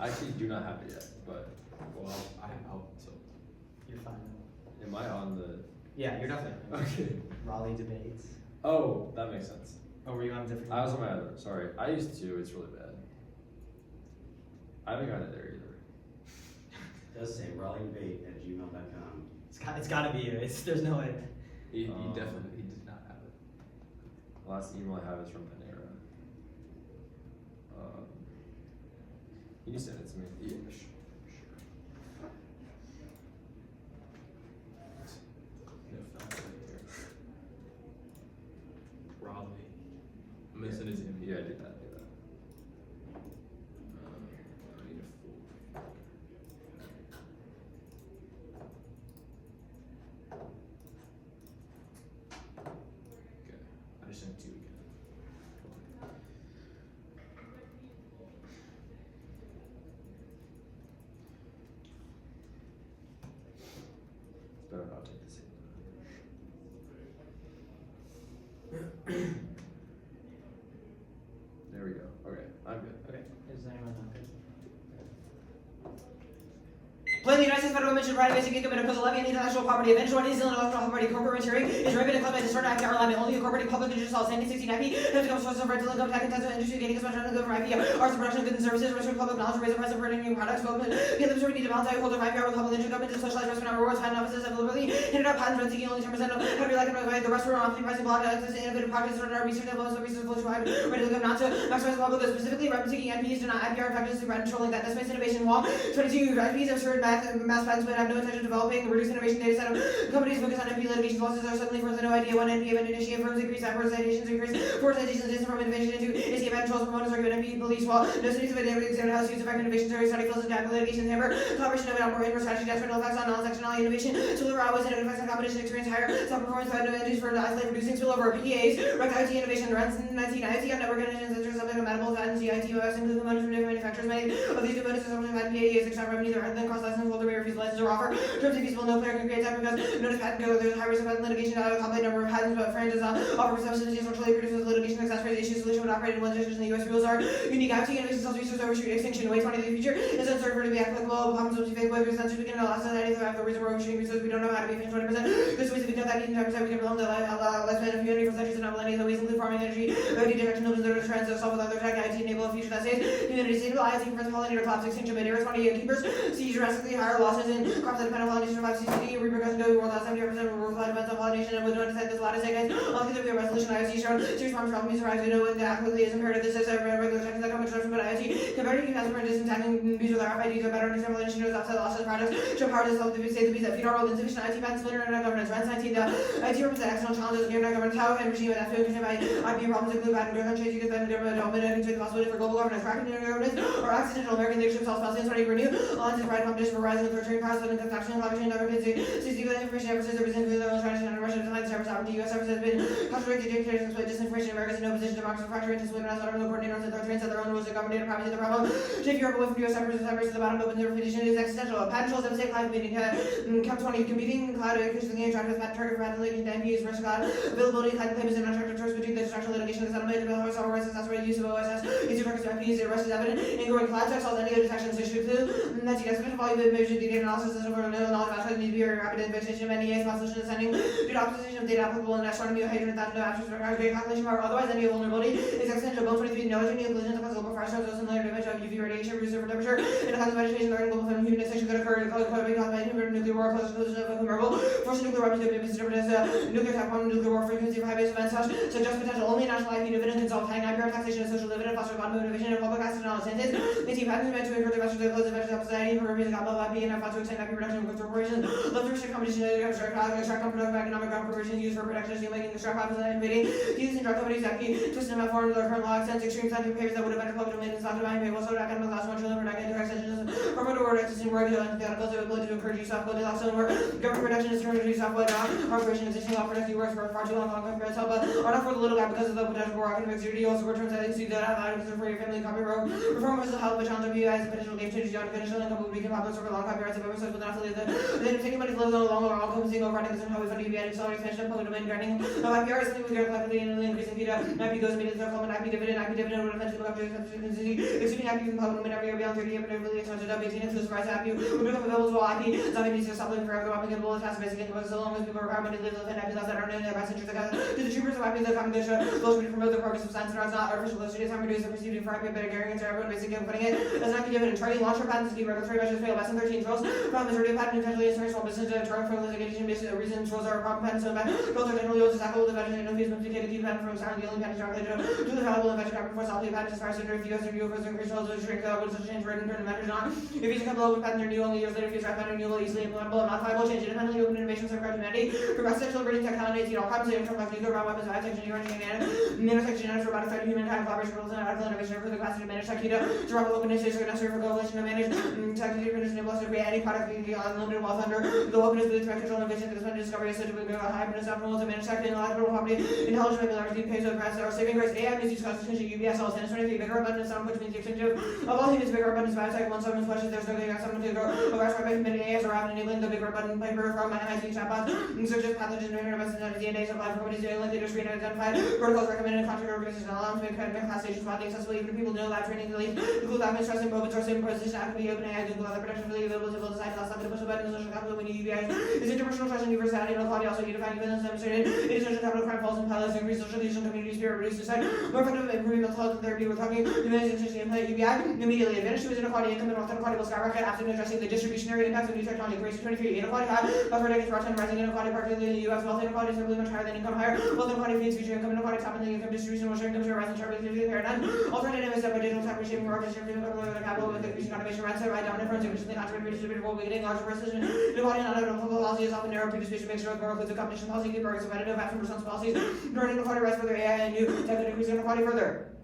I actually do not have it yet, but Well, I'll so. You're fine. am I on the? Yeah, you're definitely. Okay. Raleigh debates. Oh, that makes sense. Oh, were you on a different? I was on my other. Sorry, I used to. It's really bad. I haven't gotten it there either. It does say RaleighDebate@gmail.com. It's gotta be you. There's no way. He definitely does not have it. The last email I have is from Panera. Can you send it to me? Yeah, sure. If not, right here. Raleigh. I'm missing his name. Yeah, I did that. I need a full. Okay, I just sent it to you again. It's better not take this. There we go. Okay, I'm good. Okay. Is anyone not good? Play the United States federal mentioned right basic income and imposed levy on intellectual property of Venezuela, New Zealand, intellectual property, corporate material is regulated by the certain IPR limit only incorporating public interest laws 1916 IP, has become source of rental income, tax intensive industry gaining as much revenue from IP, arts and production of goods and services, restoring public knowledge, raise the price of new products, development, get them serving need to balance out holder of IPR with public interest government to socialize restaurant rewards, patent offices, and deliberately handed out patents, rent seeking only 10% of how to be like and provide the restaurant monthly pricing block access to innovative projects or research influence, research flow to wide ready to come not to maximize the public good, specifically rent seeking NPs do not IPR effectiveness through patent controlling that decimates innovation law. 22 NPs have certain mass patents but have no intention of developing reduce innovation data set of companies focused on NP litigation losses are suddenly forced no idea when NP event initiate firms increase adverse citations increase forced citations distance from innovation into escape patent trolls proponents argument NP police while no studies of innovative examine how students affect innovation theory study fields and data litigation hammer collaboration of more inverse strategy detrimental effects on non-sectionality innovation to deliver always negative effects on competition experience higher self-performance by no entities for isolate reducing spillover PAs rec IT innovation runs 19 IT on network connections such as something compatible patents CIT OS include components from different manufacturers many of these components are something patent PAs extract revenue rather than cross license holder may refuse license or offer terms of feasible no player can create time because notice patent go there's a high risk of patent litigation out of a complete number of patents but Fran does not offer substances virtually produces litigation exacerbates issues solution would operate in one jurisdiction in the US rules are unique IT innovation self research overshoot extinction way 20 in the future is uncertain to be applicable problems will be fake whether it's not to begin to last any of the reason we're overshooting research we don't know how to be efficient 20% this ways if we know that 10% we can prolong the lifespan of humanity for centuries and not millennia the ways include farming energy OD direction opens the trends that solve with other tech IT enable a future that saves humanity stable IoT prevents pollinator collapse extinction but era 20 keepers see drastically higher losses in crops that depend on pollination of CCD repercussions go world last 70% of world depends on pollination and we don't decide this lot of seconds all these will be a resolution IoT shown serious farms problems arise we know when the accurately is imperative this is a regular checks that come introduction but IoT compared to customer distance tagging bees with RFIDs are better understand pollination knows offset losses products show power to self save the bees that feed our world insufficient IT patents splinter internet governance rents 19 the IT represent external challenges of internet governance how and regime that food by IP problems include bad growth countries you can spend government development and constrain the possibility for global governance cracking internet governance or accidental American leadership self-sponsors starting to renew lines of pride competition for rising authoritarian powers and construction collaboration government CCD with information emphasis represents the strategy and Russia defines cyber sovereignty US efforts has been contradicted dictators with disinformation America's in no position democracy fracturing to swim as autonomous coordinators and authoritarians set their own rules of government data privacy the problem shift Europe away from US cyber to the bottom open their petition is existential patent trolls devastate cloud computing Cap 20 competing cloud increasing the attractive patent target for patent litigation to NPs risk cloud availability cloud claims and attractive choice between the destruction litigation and settlement development software accessory use of OSS is records of NPs the arrest is evident in growing cloud checks all any other detections issue clue that's the estimate volume of measured data analysis and over no knowledge master need to be very rapid investigation of NDA small solution sending due to opposition of data applicable in astronomy or hydrogen that no absence requires great calculation power otherwise any vulnerability is extended to bone 23 no any collisions across global fire storms and later damage of UV radiation reduced over temperature in a cause of vegetation learning global film human extinction could occur caused by nuclear war close to a vulnerable force nuclear weapons to be misinterpreted as nuclear attack bomb nuclear war frequency of high base events suggest potential only national IP dividend can solve tying IPR taxation and social dividend foster bottom innovation and public access and all incentives the team patents meant to encourage investors to close the venture society for removing IP and fought to extend IP production with corporations love to restrict competition to extract unproductive economic corporations used for production of making extract profits and invading using drug companies that keep twisting them forward to their current law extends extreme scientific behaviors that would have entered public domain and stopped buying paywall so economic loss 1 trillion per decade to extensions for Affirmative order existing regulation the ability to encourage use of ability law and work. Government protection is turned to use of corporation existing law protecting works for far too long compared to but are not for the little guy because of the potential for academic security. Also returns that you see that have for your family copyright. Reform was help but challenge of you as a potential game changer. Your potential income will become popular for long copyrights of episodes, but not fully the taking money lives on long or all comes single writing and how we fund UBI and accelerate expansion of public domain granting. Now IPR is something we get collectively and increasing data. IP goes immediately to common IP dividend would eventually become exceeding IP from public domain every year beyond 30 years, but really expensive up 18 includes price IP will become available to all IP. Zombie needs to supplement forever the applicable task basic income so long as people require money to live within IP laws that are known in their best interest to the troopers of IP that come to show those who promote the progress of science and arts not artificial illustrated time reduce the perceived for IP better guarantees to everyone basic income putting it as an IP dividend trading launch for patents to keep regulatory measures fail less than 13 trolls from majority of patent intentionally is small business to turn from litigation based reasons trolls are problem patents so bad trolls are generally used to tackle the invention and no fees complicated keep patent from sound the only patent directly to the valuable invention copy for solid patents as far as the review as review for increase trolls to shrink what is change written turn inventors on if you come low with patent renew only years later if you try patent renewal easily implementable and modifiable change independently open innovations of humanity progressive celebrating technology all crimes saving from nuclear bomb weapons biotech engineering nanotech genetics robotics threat humankind collaboration rules and artificial innovation for the capacity to manage tech to rob open necessary for coalition to manage technology to enable us to create any product unlimited wealth under the openness with threat control innovation to expand discovery is said to be high openness optimal to manage tech and intellectual property intelligent regularity pays of press or saving grace AI means use constitution UBS all stands for anything bigger abundance some which means the exchange of all humans bigger abundance biotech one someone's questions there's no getting someone to grow a vast by committing AIs around enabling the bigger abundant paper from MIT chatbots search of pathogens and interventions of DNA supply for companies doing likely to screen and identify protocols recommended in contract organizations and allow them to make academic class stations widely accessible even to people who know lab training to lead include documents trusting open source and position actively open AI Google other protection really available to build a site last time to push a button social capital when you UBI is interpersonal trust and universality and equality also unifying evidence demonstrated it is social capital crime falls and pilots increase social leadership community spirit reduce suicide more effective improving mental health and therapy we're talking humanities intentionally implement UBI immediately advantage to inequality income and wealth inequality will skyrocket after addressing the distributionary impacts of new technology creation 23 inequality high buffer decades for rising inequality particularly in the US wealth inequality is typically much higher than income higher wealth inequality feeds future income inequality top in the income distribution will share income share rising sharply through the paradigm alternative is that by digital tech reshaping work and shifting the capital with increasing automation rents and right dominant firms increasingly concentrated redistributed role beginning larger precision inequality and unethical policy is often narrow predistribution makes growth more includes a competition policy keep progress competitive action response policies nor inequality rise further AI and new tech could increase inequality further.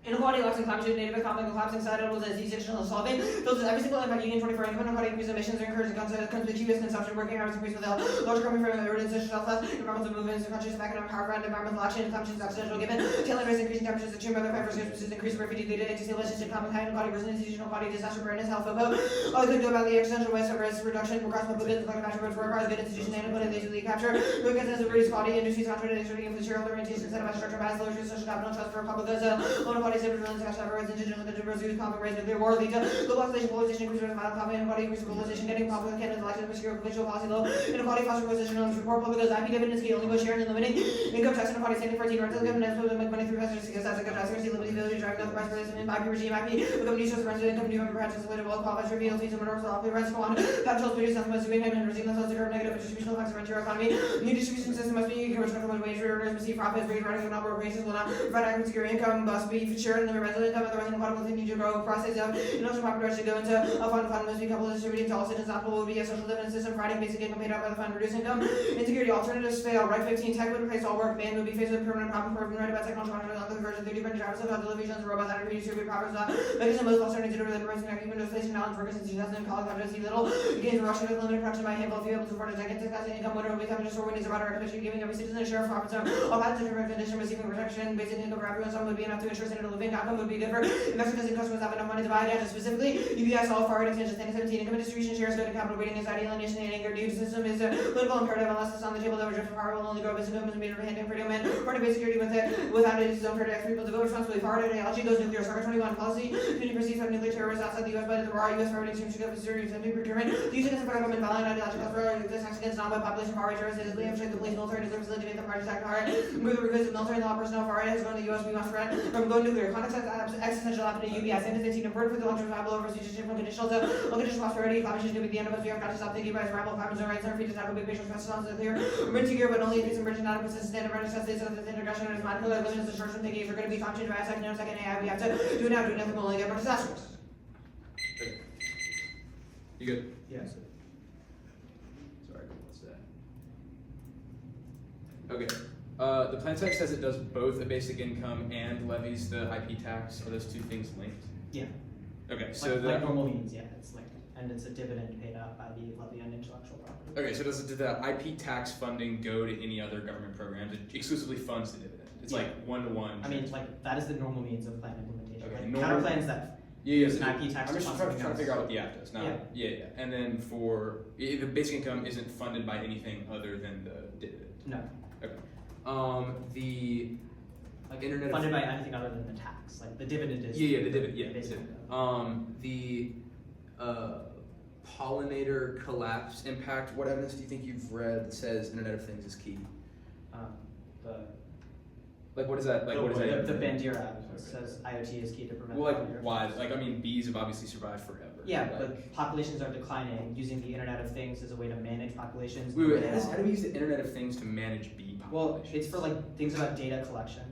Inequality, lacks in climate change, native economic collapsing societal was as essential as solving. Builds every single impact union 24 income inequality increase emissions encourage conspicuous consumption, working hours increase with health, larger company from eroding social health, environmental movements, countries of economic power around environmental action, climate change is accidental given, tailoring rates, increasing temperatures, extreme weather, five versus increase of refugee data, anti relationship, common high inequality versus institutional inequality, disaster preparedness, health, FOBO. All we could do about the existential waste of risk reduction, across public goods, like fashion, which requires good institutions and input and they capture, because as a reduced quality, industries contracted, exerting influence, shareholder orientation, incentivized structure, bias, lower social capital, trust for public goods, low inequality, savings, cash, indigenous diversity, conflict, race, nuclear war, lead to globalization, polarization, increase of violent conflict, inequality, increase of globalization, getting popular candidates elected, material, provincial policy low, inequality, foster position, on support, public goods, IP dividends, key, only go sharing and limiting, income tax, inequality, standing 14, rental government, and make money through passage, success, as a good transparency, limiting ability, driving up the price for this, and IP regime, IP, become new source of rental income, new member practices, later, well qualified, reveal, fees, and minimum, so often, rents, go on, capital, produce, nothing must be made, and receiving those curve negative distributional effects of rent economy, new distribution system must be encouraged, recommend wage earners, receive profits, rate, running, and number of races will not provide adequate secure income, must be shared in the rental income, otherwise, inequality will continue to grow, process of intellectual property rights to go into a fund must be coupled with distributing to all citizens. Optimal would be a social dividend system providing basic income paid out by the fund, reduce income. Insecurity alternatives fail. Right 15 tech would replace all work. Man would be faced with permanent problem for right about technology on the version 30 version drivers of deliberations, robots that are distribute properties. Mechanism most alternative to deliver the person connecting windows facing knowledge workers since 2000 college graduates see little. Gains Russia with limited production by handful few able to afford a decade discussing income window will become just for when needs a broader recognition giving every citizen a share of profits. All patents of different condition receiving protection. Basic income for everyone. Some would be enough to ensure standard of living. Outcome would be good for investors and customers have enough money to buy data specifically. UBS all forward extensions 17 income distribution shares good and capital weighting is alienation and anger. New system is a political imperative unless it's on the table that drift power will only grow basic income is made of handing freedom and part of basic security with it without it is zone for people to vote responsibly. Power ideology goes nuclear. Circle 21 policy to proceed from nuclear terrorists outside the US by the raw US forwarding team should go for serious and procurement. Using this federal government violent ideological for this action against non population power terrorists is infiltrate the police military nuclear facility to make the parties act hard. Move the recruits of military and law personnel far has gone to the US we must prevent from going nuclear. Context existential happening to UBS and 18 word for the long term viable overseas from conditional to unconditional prosperity. Climate change could be the end of us. We have got to stop thinking about his rival climate zone rights and free to tackle big picture stress on the clear. Emergency gear, but only if it's emergent, not a persistent standard of necessity. So that the integration is mindful of limits. The short term thinking if we're going to be climate change by a second, AI, we have to do it now, do nothing, we'll only get more disastrous. Okay. You good? Yes. Sorry, what's that? Okay. The plan text says it does both a basic income and levies the IP tax. Are those two things linked? Yeah. Okay, so like normal means, yeah. It's like and it's a dividend paid out by the levy on intellectual property. Okay, so did the IP tax funding go to any other government programs? It exclusively funds the dividend. It's Yeah. like one-to-one. I mean, like, that is the normal means of plan implementation. Okay, Like, normal- counter plans that Yeah, use so an IP tax I'm to just fund trying something to figure else. out what the app does. Now, Yeah. yeah. And then the basic income isn't funded by anything other than the dividend. No, Okay. The like Internet of- funded by anything other than the tax. Like the dividend is Yeah, the dividend, yeah, basic dividend. income. The pollinator collapse impact. What evidence do you think you've read that says Internet of Things is key? The Like, what is that? Like, what is that? the Bandira says IoT is key to prevent. Well, pollinator like, why? collapse. Like, I mean, bees have obviously survived forever. Yeah, Like, but populations are declining. Using the Internet of Things as a way to manage populations. wait. How do we use the Internet of Things to manage bee Well, populations? it's for like things about data collection.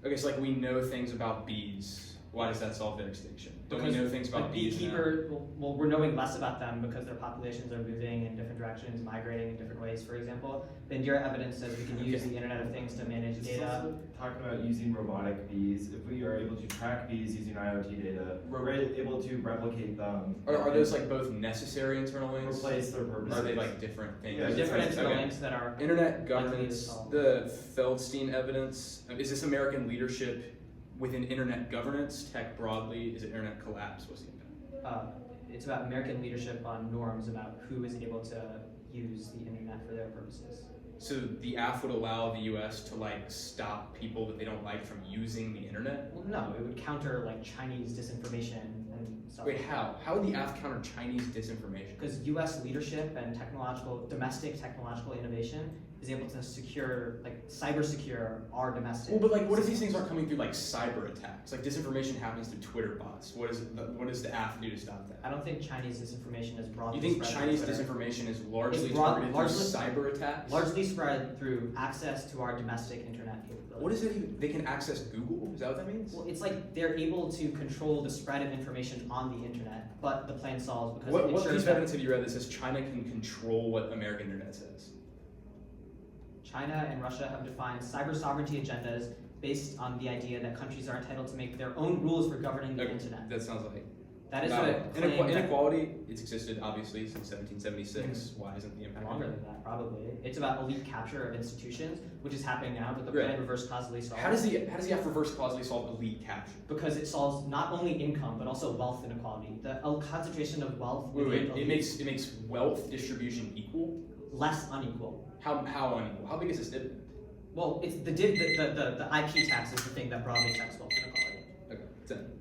Okay, so like we know things about bees. Why does that solve their extinction? Don't we Because, know things about like bees now? beekeeper, well, we're knowing less about them because their populations are moving in different directions, migrating in different ways. For example, Bandira evidence says we can use Okay. the Internet of Things to manage It's data. also talking about using robotic bees. If we are able to track bees using IoT data, we're able to replicate them. Are those like both necessary internal links? Replace their purposes. Are they like different things? Yeah, Different Okay. internal links that are Internet likely to governance, solve. the Feldstein evidence. Is this American leadership within internet governance, tech broadly? Is it internet collapse? What's the impact? It's about American leadership on norms about who is able to use the internet for their purposes. So the AF would allow the US to like stop people that they don't like from using the internet? Well, no, it would counter like Chinese disinformation and stuff. Wait, how? How would the AF counter Chinese disinformation? Because U.S. leadership and domestic technological innovation is able to secure, like cyber secure our domestic. Well, but like, what if these things aren't coming through like cyber attacks? Like disinformation happens through Twitter bots. What does the AF do to stop that? I don't think Chinese disinformation is broadly You think spread Chinese through Twitter. disinformation is largely It's targeted through largely- cyber attacks? Largely spread through access to our domestic internet capabilities. What is it even? They can access Google? Is that what that means? Well, it's like they're able to control the spread of information on the internet, but the plan solves because What it piece ensures of that evidence have you read that says China can control what American internet says? China and Russia have defined cyber sovereignty agendas based on the idea that countries are entitled to make their own rules for governing the Okay, internet. that sounds like That is valid. what claim that- Inequality, it's existed obviously since 1776. Why isn't the impact longer of than it? that, probably. It's about elite capture of institutions, which is happening now, but the Right. plan reverse causally solves. How does the AF reverse causally solve elite capture? Because it solves not only income but also wealth inequality. The concentration of wealth Wait, within it elites makes wealth distribution equal? less unequal. How unequal? How big is this dividend? Well, it's the IP tax is the thing that broadly checks wealth inequality. Okay, 10.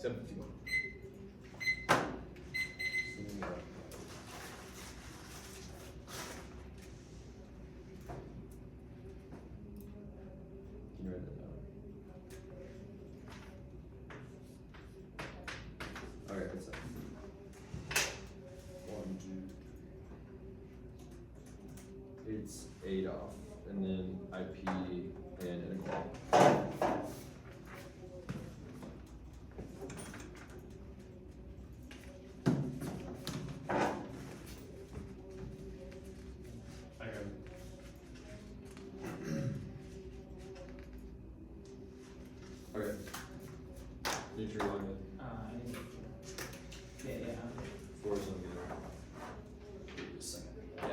751. Can you write that down? Okay, it's 1, 2, 3. It's 8 off, and then IP and inequality. Okay. Need to rewind it. Yeah. 4 is not good. Give me a second. Yeah.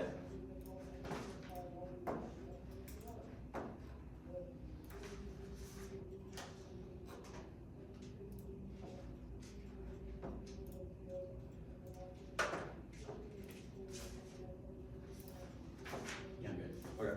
Yeah, I'm good. Okay.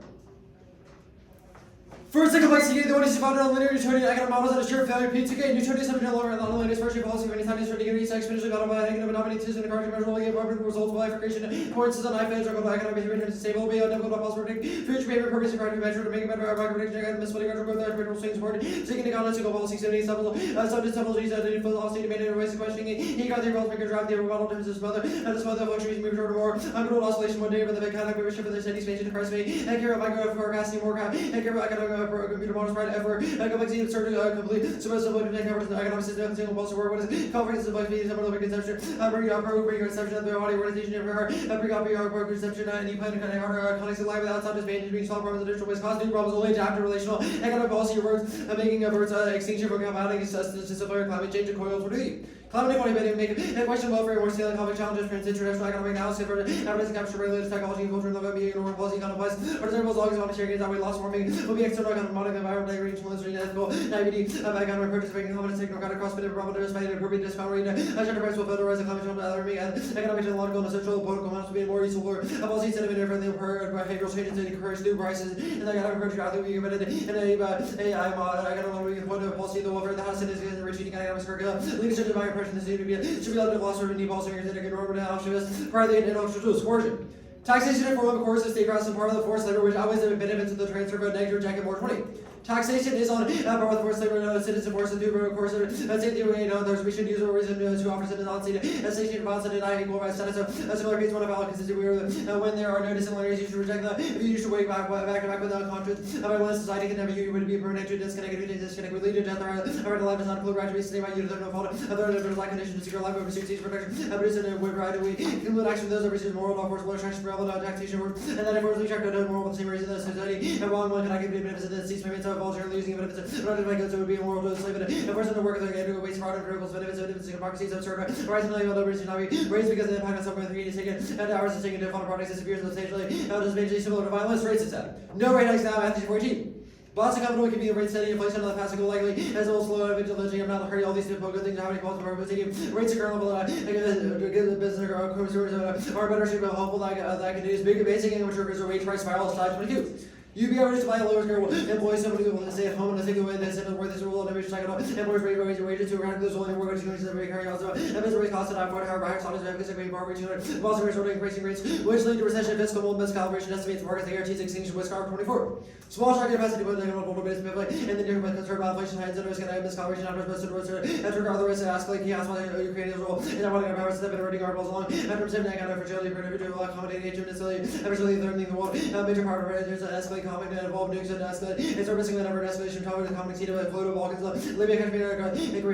First, the complexity, the one is founded on linear Newtonian economic models that assure failure. P2K, Newtonian subject lower and not latest first year policy of any time for degrees exponentially got by negative nominations and encouraging measurable appropriate results of life creation. Points on iPhones are economic behavior and stable, be difficult not possible to predict. Future behavior purpose and to measure to make a better market prediction and misleading measure growth that critical swings forward. Taking account of policy 70 subject velocities velocity demanded or ways of questioning. He got the results maker drive the rebuttal terms of mother and the mother fluctuations move toward more. Uncontrolled oscillation one day, but the mechanic membership for the steady expansion of Christ may. And care of micro forecasting more and care of economic computer models right ever. Complexity of certain complete supposed to take coverage of the economic system single pulse work. What is confidence of like being some of the conception? Bring up your conception of the body organization of her. Bring up your conception and you plan to connect our connects to life without some disadvantage being solved problems additional ways causing problems only adapt to relational economic policy words making of words extinction from compounding similar climate change and coils for duty. Climate inequality make a question about for more scaling common challenges for international economic analysis for advertising capture regulated psychology and culture and love being normal policy kind of place or desirable long as on sharing that way loss warming will be external economic environment like regional and ethical diabetes economic participating common signal kind of cross fit problem despite appropriate discount rate gender price will filter as a climate change alarming and economic technological and social political amounts will be more useful for a policy instead of friendly behavioral changes to encourage new prices and the economic approach rather be committed in a economic point of policy the welfare the house is retreating economic curriculum leadership of my impression this should be able to philosopher and policy makers that are normal and options prior to the intellectual coercion. Taxation in form of course is state grants and part of the forced labor which outweighs the benefits of the transfer of a negative jacket more 20. Taxation is on part of the forced labor citizen force and through of course that's it we should use a reason to offer citizens on seat station violence and deny equal rights status a similar case one of our consistent when there are no dissimilarities you should reject them if you should wait back with the conscience of everyone society can never you would be permanent to disconnect with lead to death or the life does not include right to be sustained by you there's no fault of their life condition to secure life over pursuit protection but it's in would right away include action those over moral law forcible attraction for all taxation and that if we're checked out moral for the same reason that society and wrong one cannot give benefits of the cease payments of voluntarily using benefits not to make it so it would be immoral to slave it a person to work with a waste fraud and critical benefits of democracies of certain rights and legal liberties should not be raised because the impact on someone 3 is taken and hours is taken to fund products disappears substantially how does majorly similar to violence rates etc. No rate hikes now after 14. Boston Capital can be the rate steady inflation on the past go likely as well slow vigilante I'm not hurry all these good things how many calls for rates are current level give the business or consumers are better shape of helpful that can do is big basic English workers or wage price spiral slide 22. UB average to buy a lower scale employees somebody will stay at home and take away this and worth this rule and cycle employers raise your wages to around those only work to the carry also and business cost and afford however higher salaries have because bar rate 200 while the resorting increasing rates which lead to recession fiscal miscalibration estimates market guarantees extinction with scar 24. Small shock capacity but negative vulnerability and the different concern about inflation heights and risk and miscalibration after most of the and regardless of escalate he asked why Ukrainians role and I want to get power step and reading articles along after 7 economic fragility for individual accommodating agent necessarily eventually threatening the world major power predators escalate conflict and involve nukes and escalate it's missing the number of escalation tolerance the common exceed of flow to Balkans Libya country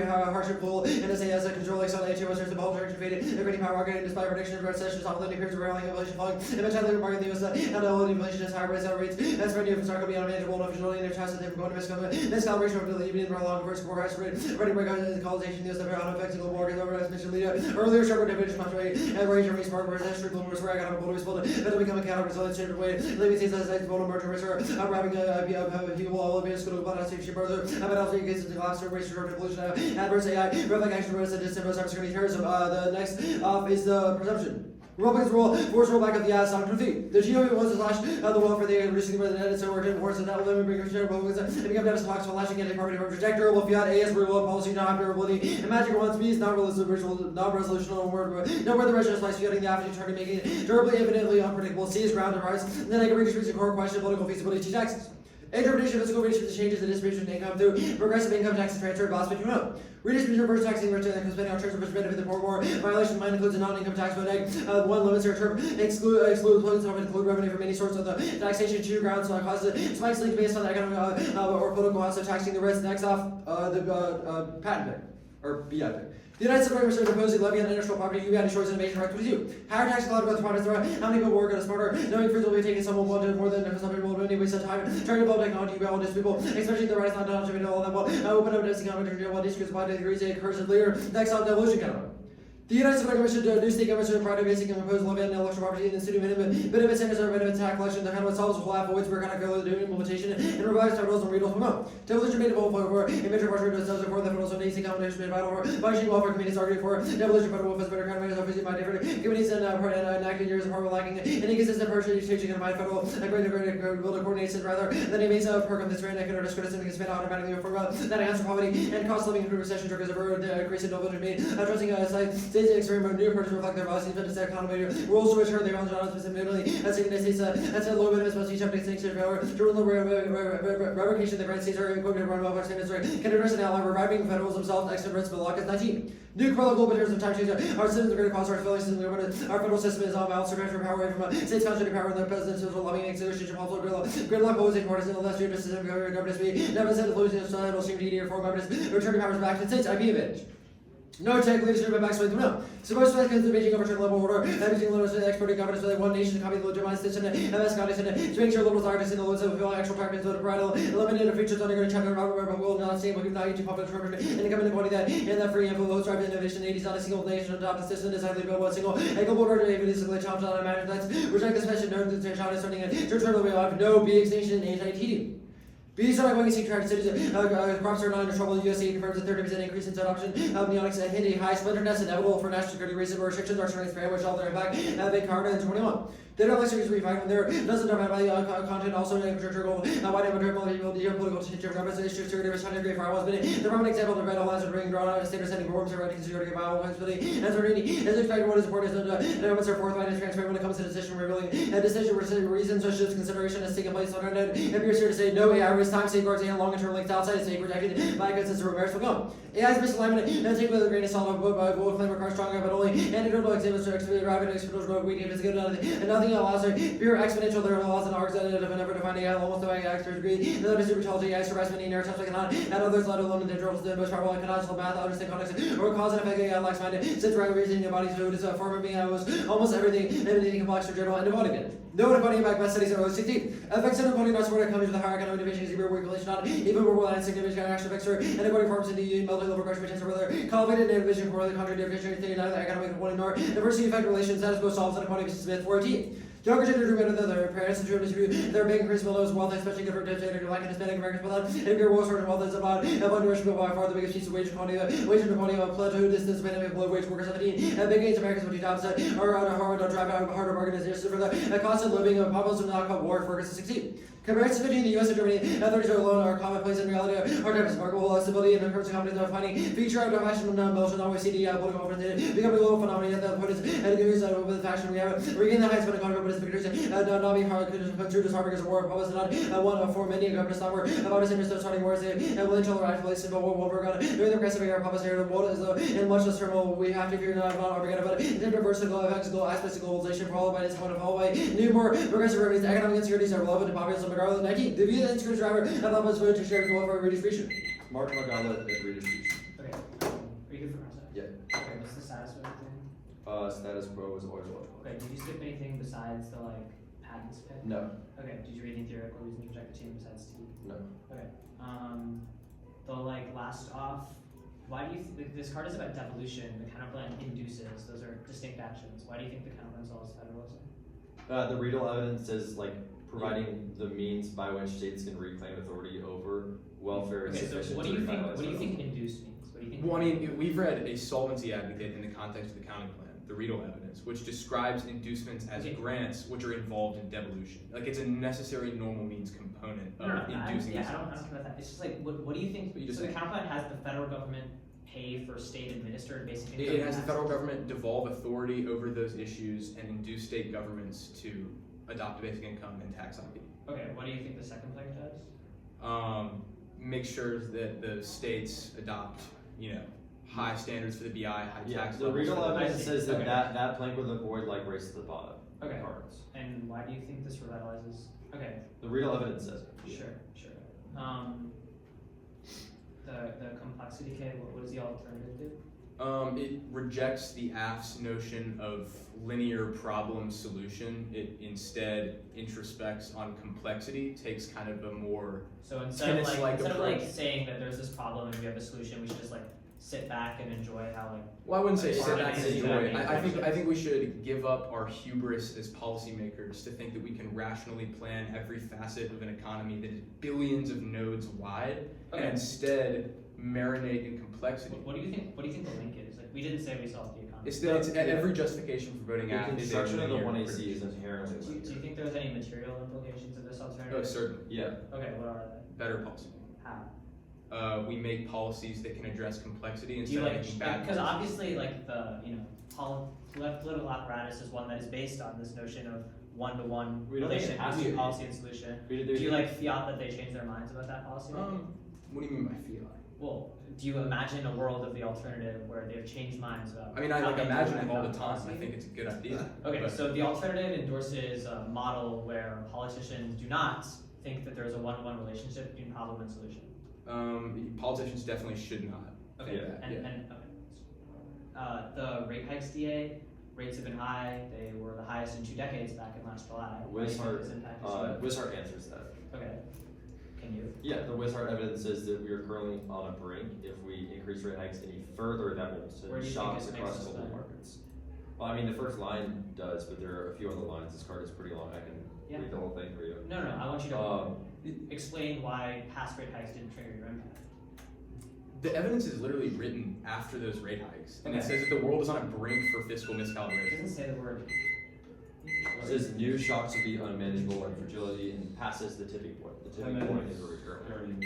hardship goal and SAS control like some HO was the whole direction faded creating power marketing despite prediction of recession top lending periods of rallying inflation falling eventually market the US and the inflation is higher rates as for new start could be unmanageable and officially in their chance that they're going to miscalibration of the evening for long first forecast rate ready break out the colonization the US that are unaffected global markets over as mentioned leader earlier sharper division much way and range of smart versus global risk where I got a global risk but to become a counter resilient standard way living things as global merger risk or wrapping people all over school about how to brother about how to get the collapse of race short pollution adverse AI reflect action risk and cybersecurity terrorism the next off is the perception Republicans rule, force rollback of the Stockton fee. The GOP wants to slash the welfare they reducing the president, so we're force of that limit, bring Republicans and become deficit box for lashing anti-party to reject durable fiat, AS rule policy, not have durability, and magic wants peace, not resolutional, no where the rest is fiating the opportunity to making it durably, infinitely unpredictable, seize ground and rise, and then I can redistribute the core question of political feasibility to taxes. Interpretation of fiscal redistribution changes the distribution of income through progressive income taxes transferred loss between whom? Redistribution reverse taxing return and spending on terms of which benefit the poor more. Violation of mine includes a non-income tax code. One limits their term, exclude employees from include revenue from any source of the taxation. Two grounds causes spikes linked based on the economic or political cost of taxing the rest. Next off the patent pick or BI pick. The United States Congress proposing levy on intellectual property, UBI shores innovation right 22. Higher tax allowed growth products throughout. How many people work on a smarter, knowing fruits will be taking someone will do more than some people will waste of time. Trying to build technology, UBI will just people, especially the right not to do all of them will open up this economic to what districts by degrees a cursed leader. Next on devolution kind. The United States Government should do state governments should provide a basic and impose levy on intellectual property in the city minimum benefit centers or benefit tax collection. The kind of solves the whole avoids where kind of go to implementation and revised federals and readals from home. Devolution made a vote for a major portion of the for the federal basic combination made vital for budgeting welfare committees argued for devolution federal welfare better kind of managed by different committees and enacted years of hard lacking any consistent purchase changing and by federal greater build coordination rather than a base of program that's ran or discredit and spent automatically for that answer poverty and cost living through recession triggers over the increase in devolution made addressing states experiment new to reflect their policies, but their economy rules to return their own jobs specifically as the United States that's a low minimum must each have extinction power to rule the revocation of the United States are equivalent to run welfare standards can address it now reviving federals themselves extra principle law is 19. New global in terms of time change. Our citizens are going to cost our federal system. Our federal system is all about to transfer power away from states concentrating power, and the president's lobbying negotiation also gridlock posing partisan illustrious system government speed. Never said the losing societal stream to reform governments returning powers back to the states. IP advantage. No tech leadership by backslide no. Supposed to the Beijing overturn level order, everything limits to exporting governance with one nation, copy the legitimate system, MS condition to make sure liberals are in the loads of actual targets of the bridal, eliminated features under a chapter of will not stable, give value to public determined, and the government body that in that free info loads drive innovation, 80s not a single nation adopt the system, is highly built one single, a global order, even is a challenge on management that's reject the special nerd, the challenge is turning it, to turn away off, no be extinction, anti-TD. Bees are going to see track cities, crops are not under trouble. The USA confirms a 30% increase in adoption of neonics hit a high splinterness inevitable for national security reasons. Restrictions are turning spread, which all their impact have been carbon in 21. They don't like to refine when there doesn't know about content, also in infrastructure, wide geopolitical change of governments, issues, security, which 100 degree fire was been. The Roman example of the red alliance of ring drawn out, state setting reforms, and security, violent flexibility, and certainty. As expected, what is important is that the elements are forthright and transparent when it comes to decision revealing. A decision reasons such as consideration has taken place on our net. It appears here to say no AI risk time safeguards and long-term links outside state protected by consensus reverse will go. AI's misalignment and take with a grain of salt of bold claim are stronger, but only anecdotal examples to expedite rapid exponential growth. We need to and nothing allows her pure exponential. There are laws and arcs that have never defined AI almost to extra degree. Another supercharging AI harassment in air attempts cannot, and others let alone the controls the most powerful canonical math, understand context, or cause and effect AI lacks mind. Since right reasoning your body's food is a form of being was almost everything complex or general and devoting it. No defining back best studies are always 16. Effects of imposing not support comes with the higher economic innovation is even regulation not even more and significant actual effects and according forms in the multi-level question potential rather cultivated and vision for the contradiction theory neither economic one nor diversity effect relations that is both solves and equality Smith 14. Younger children do better than their parents and children distribute their big increased below wealth, especially different gender like Hispanic Americans without if your world sort of wealth is about underestimated by far the biggest piece of wage inequality of plateau distance benefit below wage workers 17 and big gains Americans with jobs that are on a hard drive out harder organizations for the cost of living of populace not called war workers to succeed. Comparisons between the US and Germany and others alone are commonplace in reality. Our type of remarkable stability and terms of companies are finding feature of fashion motion always see the political conference becoming a global phenomenon that the opponents and the news over the fashion we have regain the heights of economy but its pictures not be hard to as hard as war published not one for many governments not were about us interest starting wars and will until right place but what we're gonna during the aggressive air published here the world is in much less turmoil we have to figure out Armageddon but in diverse effects global aspects of globalization followed by this point of hallway new more progressive remedies economic insecurities are relevant to populace regardless 19 the view that insecurity driver and levels going to share welfare redistribution. Mark Magala and redistribution. Okay. Are you good for process? Yeah. Okay, what's the status of everything? Status quo is always logical. Okay, did you skip anything besides the patents pick? No. Okay, did you read any theoretical reasons to reject the team besides T? No. Okay. The last off, why do you this card is about devolution, the counterplan induces, those are distinct actions. Why do you think the counterplan solves federalism? The Rebuttals evidence is providing the means by which states can reclaim authority over welfare. Okay, so what do you think induce means? What do you think? Well, I mean, we've read a solvency advocate in the context of the county plan. the Rebuttals evidence, which describes inducements as Okay. grants which are involved in devolution. Like it's a necessary normal means component of No, inducing yeah, these I don't funds. care about that. It's just like, what do you think? But you just So the said- counterplan has the federal government pay for state administered basic income. It has the tax? federal government devolve authority over those issues and induce state governments to adopt a basic income and tax ID. Okay, what do you think the second plank does? Make sure that the states adopt, high standards for the BI, high Yeah, tax the levels. real for the- evidence says that Okay. that plank would avoid like race to the bottom. Okay. Cards. And why do you think this revitalizes? Okay, The real evidence says it. sure. The complexity K, what does the alternative do? It rejects the AF's notion of linear problem solution. It instead introspects on complexity, takes kind of a more So instead of Tennis-like approach. saying that there's this problem and we have a solution, we should just like sit back and enjoy how like well, I wouldn't say Like, sit back and farming enjoy it. is I think we should give up our hubris as policymakers to think that we can rationally plan every facet of an economy that is billions of nodes wide, Okay. and instead marinate in complexity. what do you think the link is? Like we didn't say we solved the economy. It's every justification for voting The AF is a construction of the linear 1AC is prediction. inherently Do you linear. think there's any material implications of this alternative? Oh, certainly. Yeah. Okay, what are Better policy. they? How? We make policies that can address complexity Do instead you of like making bad because policies. obviously like the political apparatus is one that is based on this notion of one-to-one We don't think it relation has to between be. policy and solution. Do you like fiat that they change their minds about that policy? What do you mean by fiat? Well, do you imagine a world of the alternative where they've changed minds about? I mean, I how like they imagine interact it all on the time. policy? I think it's a good idea. Okay, But- so the alternative endorses a model where politicians do not think that there's a one-to-one relationship between problem and solution. Politicians definitely should not. Okay, Yeah. the rate hikes DA, rates have been high, they were the highest in 2 decades back in last July. How do you think Wishart, this impacts Wishart answers that. Okay, can you? Yeah, the Wishart evidence says that we are currently on a brink. If we increase rate hikes any further, that will Where do send you think shocks it makes across us global then? markets. Well, I mean, the first line does, but there are a few other lines. This card is pretty long. I can Yeah. read the whole thing for you. No, I want you to Um, explain why past rate hikes didn't trigger your impact. The evidence is literally written after those rate hikes, and it Okay. says that the world is on a brink for fiscal It miscalibration. doesn't say the word. It says new shocks will be unmanageable and fragility and passes the tipping point. The tipping point is a return.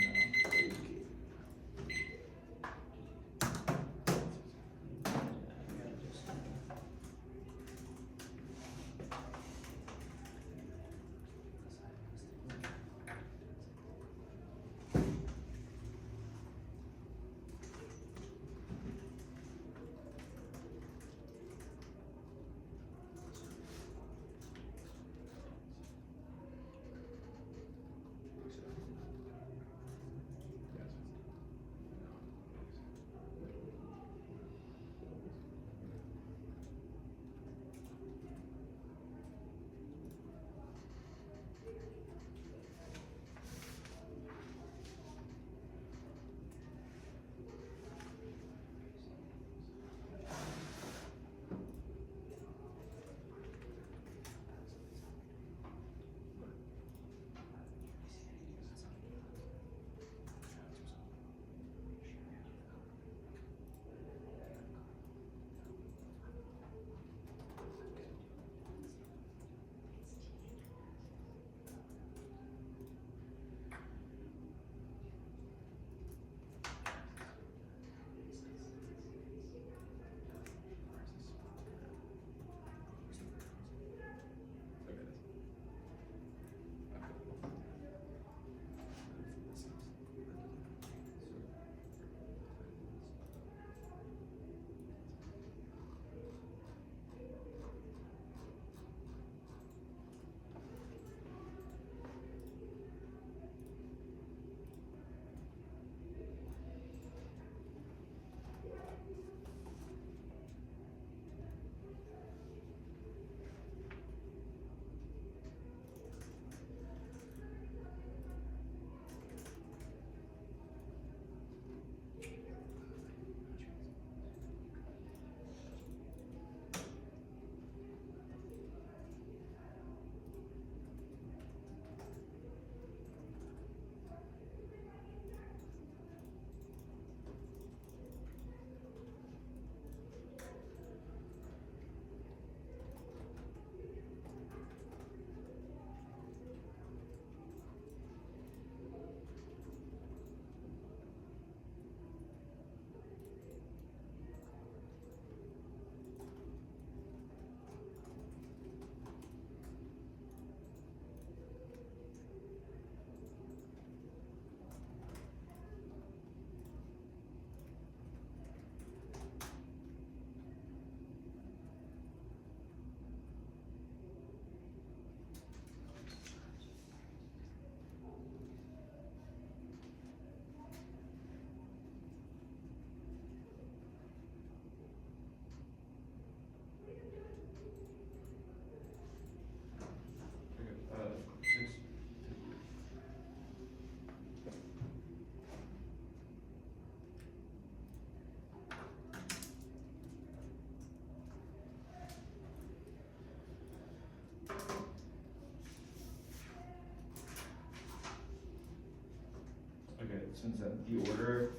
it's been said, the order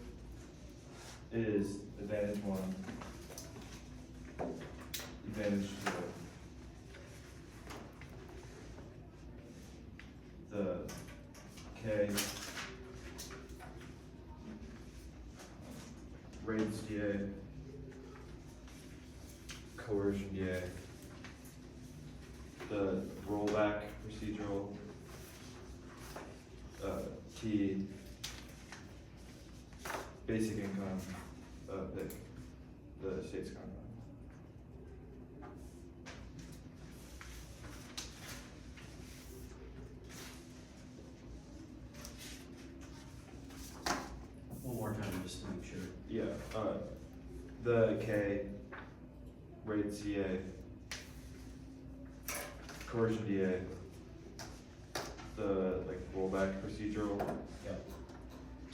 is advantage 1, advantage 2, the K, raids DA, coercion DA, the rollback procedural, T, basic income, pick the state's compound. One more time, just to make sure. Yeah, the K, rate CA, coercion DA, the like rollback procedural, Yep.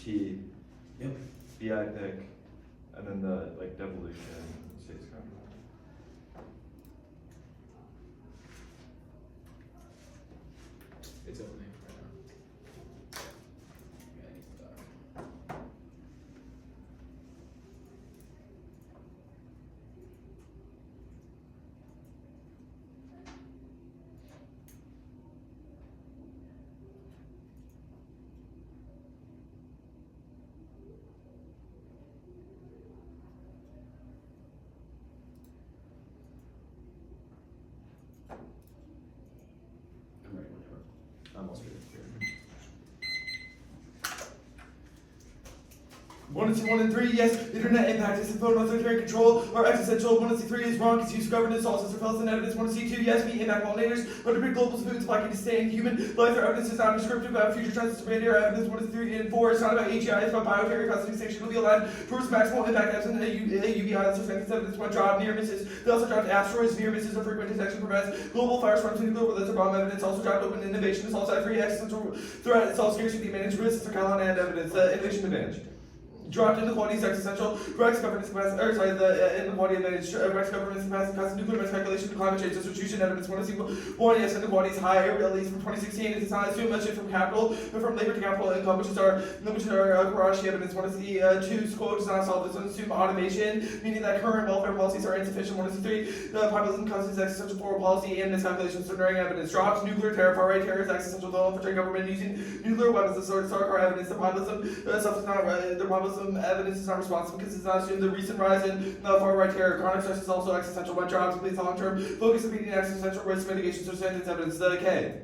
T, Yep. BI pick, and then the like devolution state's compound. It's opening right now. Yeah, I need to dock. I'm ready whenever. I'm also ready. 1 and 2, 1 and 3, yes, internet impact is phone authoritarian control or existential. 1 and 3 is wrong, because use governance also surveillance and evidence. 1 and 2, yes, we impact pollinators, but to bring global food supply can sustain human life. Our evidence is not prescriptive about future trends to our evidence. 1 and 3 and 4, it's not about AGI, it's about bioterror, custody extinction will be aligned towards maximal impact absent UBI, that's substantive evidence. 1 job, near misses. They also dropped asteroids, near misses, or frequent detection prevents global fires from nuclear war. That's a bomb evidence. Also dropped open innovation, it's also free existential threat, it's all scarcity managed risks, it's a Callahan and evidence, innovation advantage. Dropped inequalities existential, Rex governance capacity, or sorry, the inequality advantage, Rex governance capacity, causes nuclear speculation, climate change, distribution evidence. 1 is equal, 1, yes, inequalities high, at least from 2016, it does not assume much from capital, but from labor to capital income, which is our Karashi evidence. 1 is the 2, quote, does not solve this, doesn't assume automation, meaning that current welfare policies are insufficient. 1 is 3, the populism causes existential foreign policy and miscalculations, ignoring evidence. Dropped nuclear terror, far right terror is existential, the infiltrating government using nuclear weapons, the sort of our evidence. The populism, stuff is not, the populism evidence is not responsible because it's not assumed. The recent rise in far right terror, chronic stress is also existential. 1 jobs, please long term focus on meeting existential risk mitigation through sentence evidence. The K.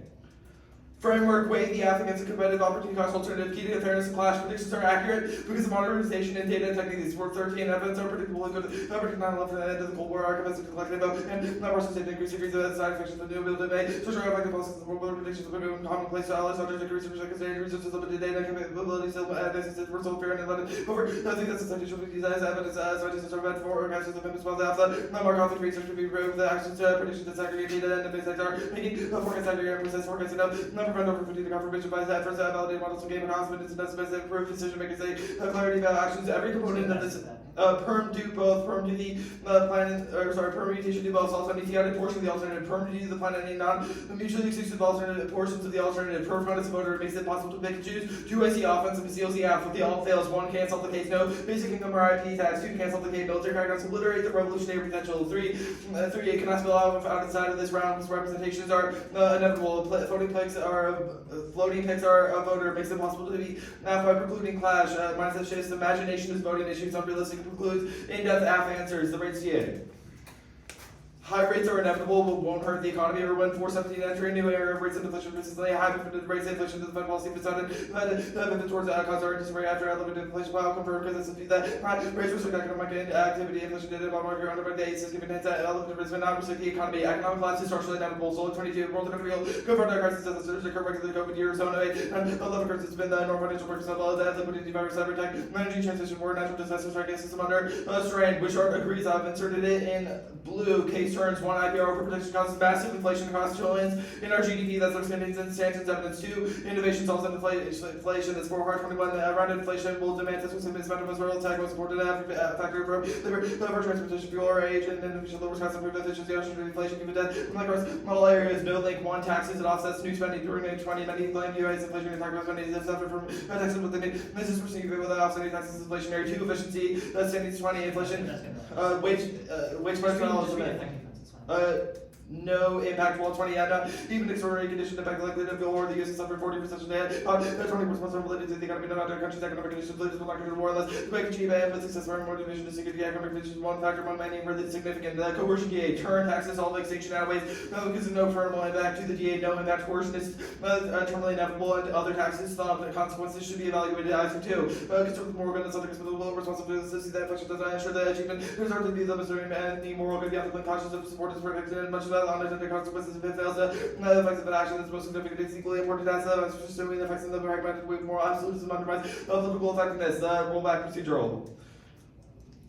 Framework weigh the applicants and competitive opportunity cost alternative. Key to fairness and clash predictions are accurate because of modernization and data techniques. Work 13 evidence are predictable and good. Predict 9/11 for the end of the Cold War arguments and collected about and not person state increase degrees of side effects of the new ability debate. Social effective policies of the world predictions of the commonplace dollars, subject to research like considering resources limited data capabilities, evidence is result fair and limited. Over nothing that's essential for these evidence scientists are meant for organizers of members of alpha. Not more conflict research to be proved the actions predictions that segregate data and the base are making forecast aggregate process forecast enough. Not prevent over 50 confirmation by that first validated models of game and confidence and best improved decision makers say clarity about actions. Every component of this perm do both, perm do the plan, or sorry, permutation do both, also any added portion of the alternative, perm do the plan any non-mutually exclusive alternative portions of the alternative, per front voter, it makes it possible to pick and choose. 2 IC offensive, CLC F, with the all fails, 1 cancel the case, no, basic income or IP tax, 2 cancel the case, military backgrounds, obliterate the revolutionary potential, 3 it cannot spill out outside of this round, because representations are inevitable, floating picks are a voter, makes it possible to be by precluding clash, mindset shifts, imagination is voting issues, unrealistic precludes, in-depth AF answers, the rates TA. High rates are inevitable, but won't hurt the economy. Everyone 417 entering a new era of rates and inflation consistently high rates of inflation to the Fed policy decided towards cause our interest rate after elevated inflation will confirm because it's that rates restrict economic activity, inflation data about market under by days, given hints that elevated rates may not restrict the economy. Economic collapse is structurally inevitable. So 22 world and real confront our crisis as the occur regularly COVID year zone 8 and 11 crisis has been the normal financial markets of the liquidity virus cyber attack, energy transition war, natural disasters, I guess system under strain, which agrees I've inserted it in blue case returns. 1, IPR overprotection causes massive inflation across trillions in our GDP. That's Stanton's evidence. 2, innovation solves inflation. That's 4, hard 21. Around inflation will demand this was amount of world tech, most important factor for labor transportation, fuel, or age, and innovation lowers costs, improve efficiency, ocean inflation, even death. Like ours, model areas, no link. 1, taxes, it offsets new spending during 2019. Blame U.S. inflation and talk about spending is suffered from taxes within it. This is perceived without offsetting taxes inflationary. 2, efficiency, that's standing 20, inflation, wage price no impact. 20, even extraordinary conditions impact likely to feel war. The U.S. has suffered 40% debt. 20% related to the economy, not other countries' economic conditions. Leaders will not consider more or less. To make achieve but success for more division to security economic conditions. 1 factor, 1 many really significant. Coercion DA, turn taxes, all extinction outweighs. No, because of no terminal impact to the DA, no impact. Coercion is terminally inevitable, and other taxes, the consequences should be evaluated as for 2. Concerned with moral goodness, other responsible responsibility to see that inflection does not ensure the achievement. There's hardly be the missouri and the moral good beyond the conscious of support is protected, and much of that unintended consequences if it fails to the effects of an action that's most significant is equally important as pursuing the effects of the fragmented with more absolutism undermines political effectiveness. Rollback procedural.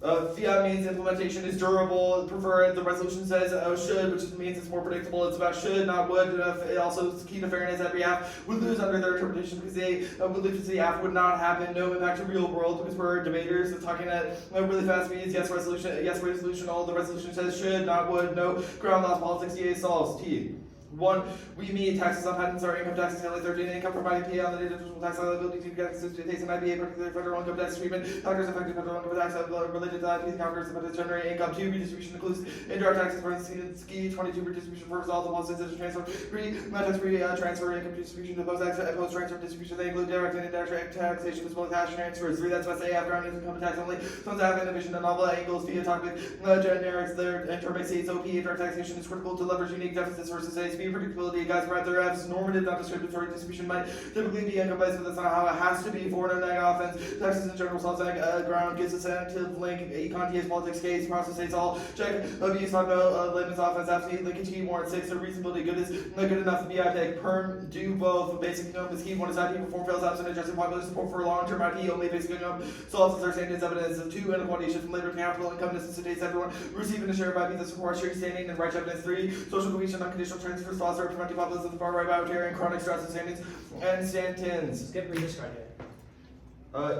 Fiat means implementation is durable, preferred. The resolution says should, which means it's more predictable. It's about should, not would. It also is key to fairness. Every app would lose under their interpretation because they would lose to the app would not happen. No impact to real world because we're debaters. It's talking at really fast speeds. Yes, resolution. All the resolution says should, not would. No ground laws, politics. EA solves. T. 1, we meet taxes on patents or income taxes, only 13 income providing PA on the individual tax liability to tax and IBA, particularly federal income tax treatment. Factors affecting federal income tax related to IP counters that generate income. 2, redistribution includes indirect taxes for instance, ski. 22, redistribution for all the policies that transfer. 3, non-tax-free transfer income distribution to post-transfer distribution. They include direct and indirect taxation as well as cash transfers. 3, that's why say ground income tax only. Some have innovation and novel angles via topic generics. Their intermix states OP indirect taxation is critical to leverage unique deficits versus ASP. Predictability, guys, right there, as normative, not descriptive, for distribution might typically be income-based, but that's not how it has to be for no neg offense. Taxes in general, solves ground, gives a sensitive link, econ, TS, politics, case, process, states all, check, abuse, not no, limits, offense, absolute, linkage, key, warrant, 6, or reasonability, good is not good enough, BI pick, perm, do both, basic income is key, 1 is IP, perform, fails, absent, adjusted, popular support for long-term IP, only basic income, solves our standards, evidence, 2, inequality shift from labor to capital, income necessitates everyone receiving a share of IP that supports shared standing, and right evidence, 3, social cohesion, unconditional transfers, foster, preventing populism of the far right, bioterian, chronic stress and standings, and Stantins. Skip read this card here.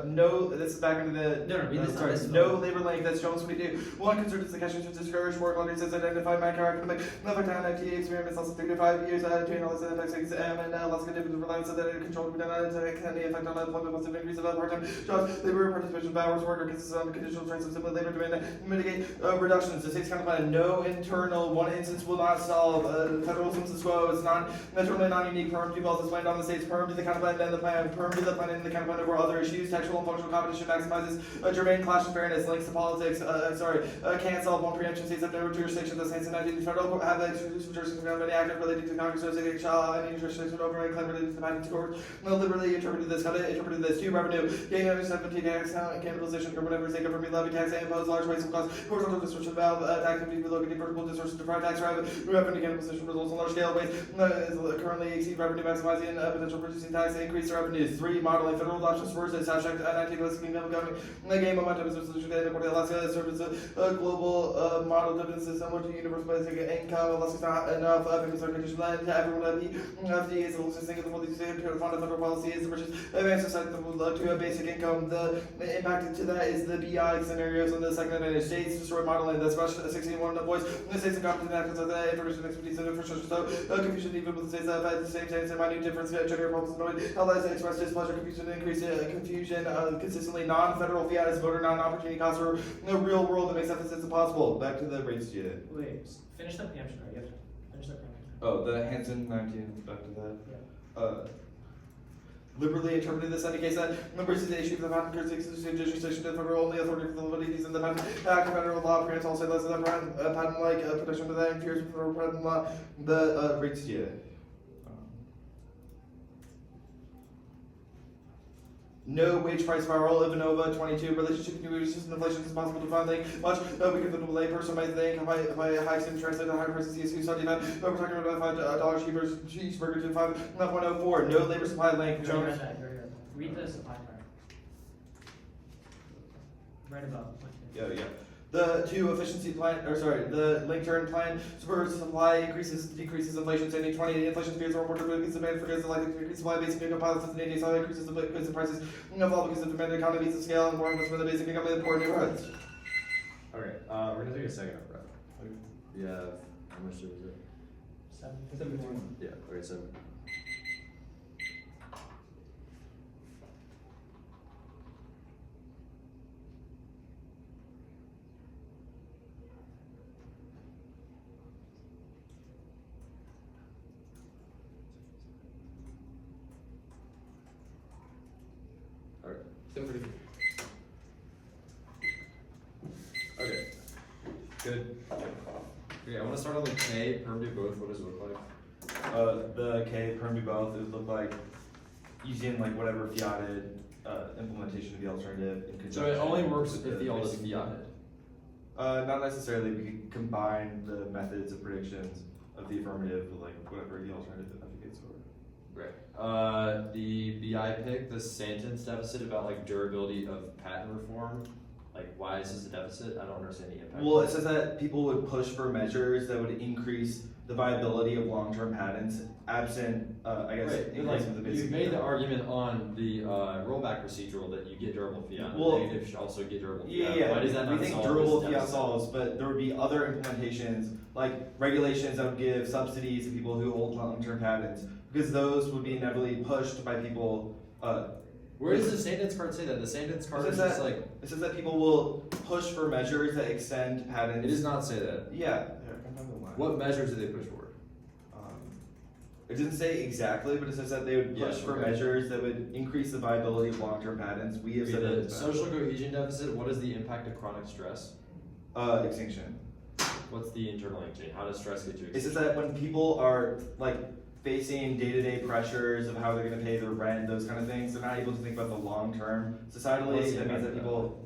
No, this is back into the. No, read this sorry, this no labor length, that's shown what we do. 1, concerned is the question to discourage work learners as identified my character, make another time IT experiments, less than 3 to 5 years, to analyze the effects of and less conditions of reliance on that control to be done, can the effect on unemployment, positive increase of part-time jobs, labor participation, hours work, or consists on conditional trends of similar labor demand, mitigate reductions. The state's kind of plan, no internal, 1 instance will not solve. Federal status quo is naturally non-unique. Perm defaults is planned on the state's perm to the kind of plan and the plan, perm to the plan and the kind of plan over other issues. Textual and functional competition maximizes germane clash and fairness, links to politics. Can't solve 1 preemption. States have no jurisdiction. The states and 19 federal have exclusive jurisdiction of any act related to Congress, so they shall have any jurisdiction over any claim related to the patent court. No liberally interpreted this. How to interpret this? 2, revenue. Gain under 17 tax cannibalization or whatever state government levy tax and impose large waste of costs. Horizontal distortion valve tax activity below vertical distortion deprive tax revenue cannibalization results in large scale waste. Currently exceed revenue maximizing potential producing tax increase revenues. 3, modeling federal adoptions versus hashtag 19 kingdom government. The game momentum is a solution to Alaska serves a global model dividend system which universal basic income. Alaska's not enough payments are conditioned to everyone. FD is the closest thing in the world to the fund of federal policy is the richest advanced society that would love to a basic income. The impact to that is the BI scenarios in the second United States, destroy modeling, that's Russia 61 the voice, the states and competent actors of the information expertise and infrastructure. So confusion even with the states that have the same sense and minute difference, generate problems annoyed. How does express displeasure, confusion, increase confusion, consistently non-federal fiat is voter non-opportunity costs for the real world that makes emphasis impossible. Back to the rate student. Wait, finish the preemption, right? You have to finish the preemption. Oh, the Hansen 19, back to that. Yeah. Liberally interpreted this any case that members of the issue of the patent court's jurisdiction to the federal only authority for the validity in the patent act of federal law grants also less than patent like protection to that interferes with federal patent law. The rate student. No wage price spiral, Ivanova 22, relationship between wages and inflation is possible to find link. Much we can put a lay person might think if I hikes and translate the higher prices CSU study event, we're talking about $5 cheeseburger to 5.04. No labor supply link. You already read that, read the supply part. Right above. Yeah. The efficiency plan, the link turn plan supports supply decreases inflation, sending 20 inflation fears or more because demand for goods and likely to increase supply, basic income pilots and daily salary increases the goods and prices fall because of demand economies of scale and more investment in the basic income in the poor neighborhoods. Okay, we're gonna take a second up, right? We have, how much was it? 751. Yeah, okay, 7. Okay. 7:33. Okay. Good. Okay, I want to start on the K, perm do both. What does it look like? The K perm do both. It would look like using like whatever fiated implementation of the alternative in conjunction. So it only works with if the alt is basic fiated. Not necessarily. We could combine the methods of predictions of the affirmative with like whatever the alternative advocates for. Great. The BI pick, the sentence deficit about like durability of patent reform. Like, why is this a deficit? I don't understand the impact. Well, it says that people would push for measures that would increase the viability of long-term patents, absent, I guess, Right, but increase like, of the basic you've made the income. argument on the rollback procedural that you get durable fiat. Well, the negative should also get durable fiat. Yeah, Why does that we not think solve durable this fiat deficit? solves, but there would be other implementations, like regulations that would give subsidies to people who hold long-term patents, because those would be inevitably pushed by people. Where does the sentence card say that? The sentence card is just like, It says that people will push for measures that extend patents. it does not say that. Yeah. Here, I can find the line. What measures do they push for? It doesn't say exactly, but it says that they would push Yeah, for okay. measures that would increase the viability of long-term patents. We have said that The it's bad. social cohesion deficit, what is the impact of chronic stress? Extinction. What's the internal link chain? How does stress get you It says extinction? that when people are like facing day-to-day pressures of how they're going to pay their rent, those kind of things, they're not able to think about the long term. Societally, What's the that means impact that of people.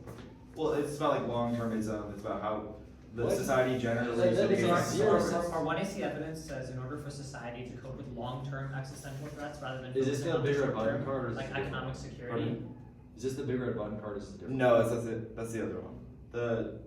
Well, it's about like long-termism. It's about how the What? society generally. That makes is- zero So sense. our 1AC evidence says in order for society to cope with long-term existential threats rather than Is this focusing the on bigger short-term, button card or is like this different? economic security. Pardon? Is this the big red button card or is this different? No, that's it. That's the other one. The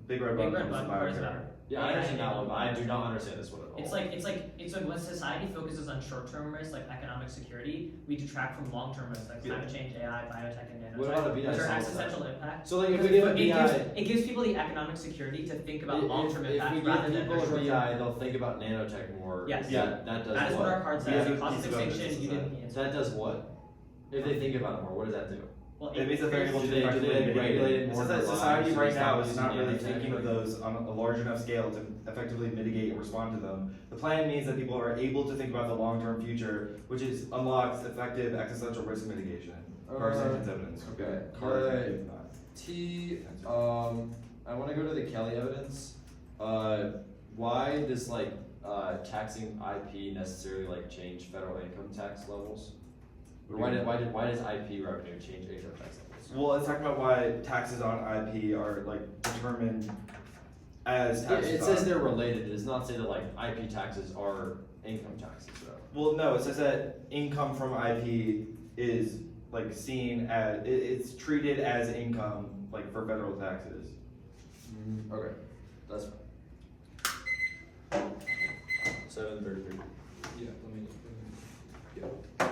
big red Big button red is the button card is biocare. about Yeah, I understand that one, but I do not understand this one at all. It's like when society focuses on short-term risks like economic security, we detract from long-term risks like Yeah. climate change, AI, biotech, and nanotech, What about a BI which are solves that? existential impact. So like if we Because give a BI, it gives people the economic security to think about if long-term impact we rather give than people their a short-term. BI, they'll think about nanotech more. Yes. That does That is what our card We have says. a Cause piece of of extinction, evidence you that didn't answer. That does what? If they think about it more, what does that do? Well, It means that they're able Do to they effectively regulate mitigate it it. It more says that for society lives, right so now it's is not not really using thinking of nanotech, those on a large enough scale to effectively mitigate and respond to them. The plan means that people are able to think about the long-term future, which unlocks effective existential risk mitigation. Per sentence evidence. okay. Card Right. give that. I want to go to the Kelly evidence. Why does like taxing IP necessarily like change federal income tax levels? Or why does IP revenue change income tax levels? Well, it's talking about why taxes on IP are like determined as Yeah, taxes it says on. they're related. It does not say that like IP taxes are income taxes though. Well, no, it says that income from IP is like seen as it's treated as income like for federal taxes. Okay, that's fine. 7:33. Yeah, let me yeah.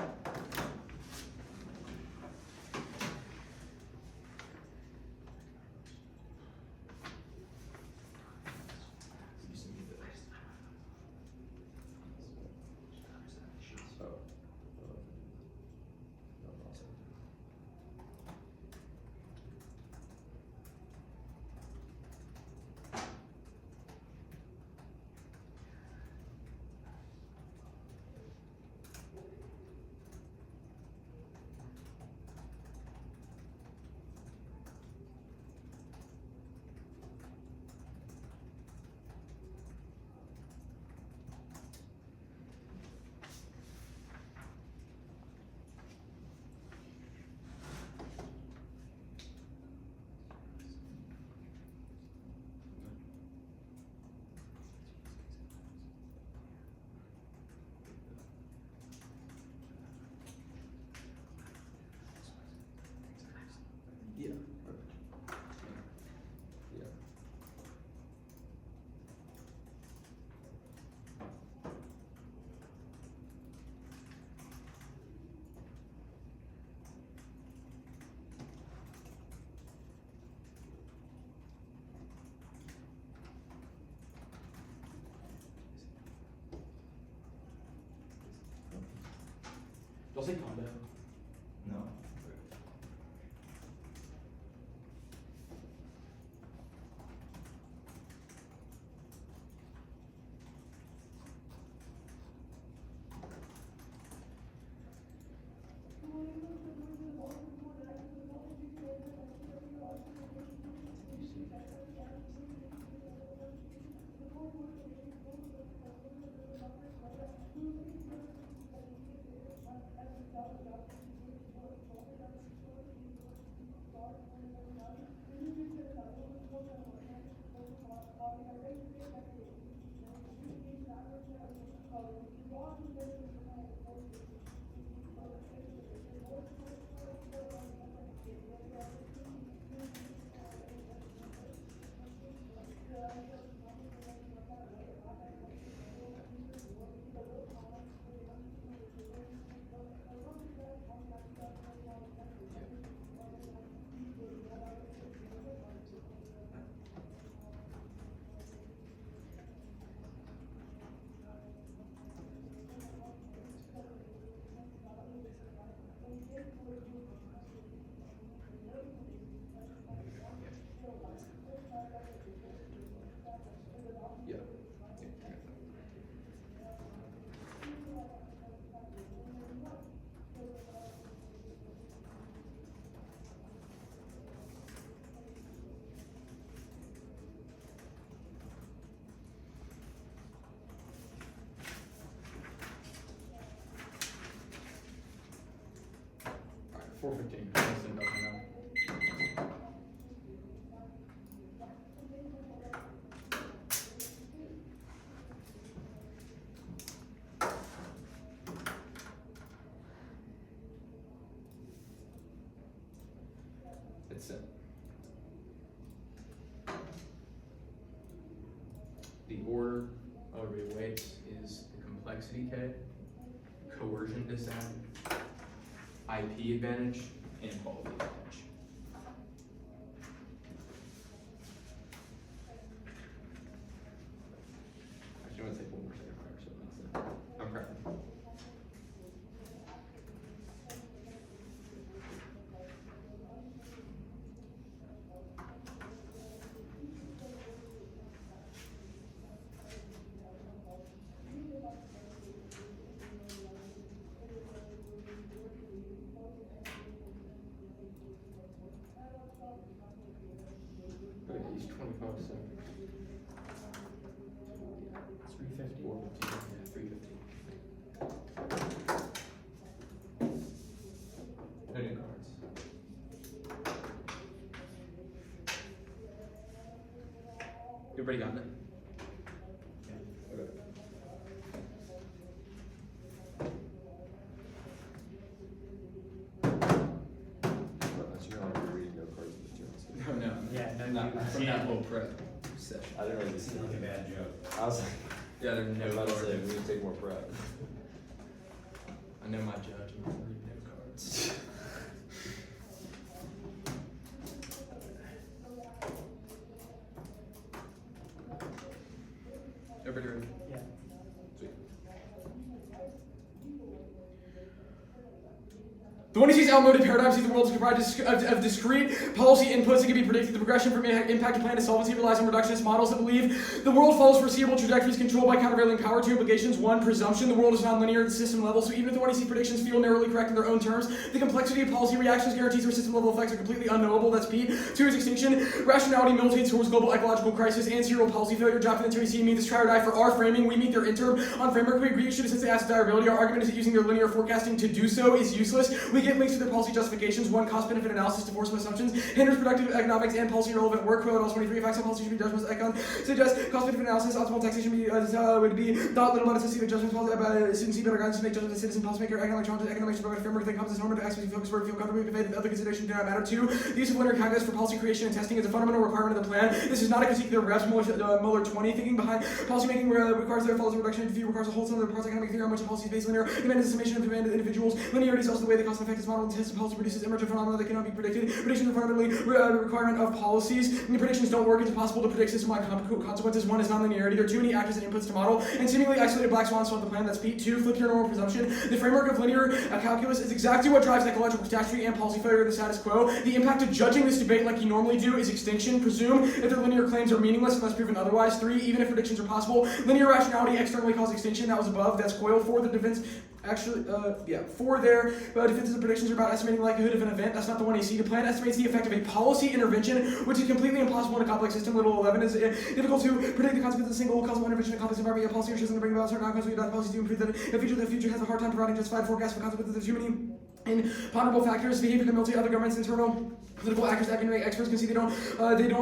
I'll say condo. No. Yeah. Alright, 4:15. I'll send it up now. It's sent. The order while everybody waits is the complexity K, coercion disadvantage, IP advantage, and quality advantage. Actually, I'm gonna take one more second fire, so that's it. I'm prepping. Okay, he's 25 seconds. 350. 4:15, yeah, 3:15. No new cards. Everybody got it? Yeah. Okay. That's you're not like reading no cards in the journals. No, Yeah, no not new- from yeah. that little prep session. I didn't really see Sounds like a it. bad joke. I was like, Yeah, there's I was no about to cards. say, we need to take more prep. I know my judge, I'm gonna read no cards. Everybody ready? Yeah. Sweet. The one who sees outmoded paradigms sees the world is comprised of discrete policy inputs that can be predicted. The progression from impact to plan to solvency relies on reductionist models that believe the world follows foreseeable trajectories controlled by countervailing power. Two implications. One, presumption. The world is non-linear at the system level, so even if the one who sees predictions feel narrowly correct in their own terms, the complexity of policy reactions guarantees where system level effects are completely unknowable. That's P. Two is extinction. Rationality militates towards global ecological crisis and serial policy failure. Drop into C means try or die for our framing. We meet their interim on framework. We agree should since they ask desirability. Our argument is that using their linear forecasting to do so is useless. We get links to their policy justifications. One, cost-benefit analysis, divorce from assumptions, hinders productive economics and policy-relevant work. Quote, also 23, facts on policy should be judgments. Econ suggests cost-benefit analysis, optimal taxation would be thought little necessity of judgments, policy about students better guidance to make judgments as citizen, policymaker, economic challenges, economic survival framework that encompasses normative aspects of focus where we feel comfortable with the other considerations do not matter. Two, the use of linear calculus for policy creation and testing is a fundamental requirement of the plan. This is not a critique of the reps. Muller 20, thinking behind policymaking requires that it follows a reduction in fee, requires a whole sum of the parts economic theory on which a policy is based linear. Demand is a summation of demand of individuals. Linearity is also the way the cost and affect this model. Intensive policy produces emergent phenomena that cannot be predicted. Predictions are fundamentally a requirement of policies. And the predictions don't work. It's impossible to predict system-wide consequences. One is nonlinearity. There are too many actors and inputs to model, and seemingly isolated black swans swamp the plan. That's Pete. 2, flip your normal presumption. The framework of linear calculus is exactly what drives ecological catastrophe and policy failure of the status quo. The impact of judging this debate like you normally do is extinction. Presume if their linear claims are meaningless unless proven otherwise. 3, even if predictions are possible, linear rationality externally causes extinction. That was above. That's coil. 4, the defense. Actually, 4 there. Defenses and predictions are about estimating the likelihood of an event. That's not the one AC. The plan estimates the effect of a policy intervention, which is completely impossible in a complex system. Little 11 is difficult to predict the consequences of a single causal intervention in a complex environment. A policy intervention to bring about certain outcomes. We adopt policies to improve that the future has a hard time providing justified forecasts for consequences of too many imponderable factors. Behavior can multi other governments, internal political actors, academic experts can see they don't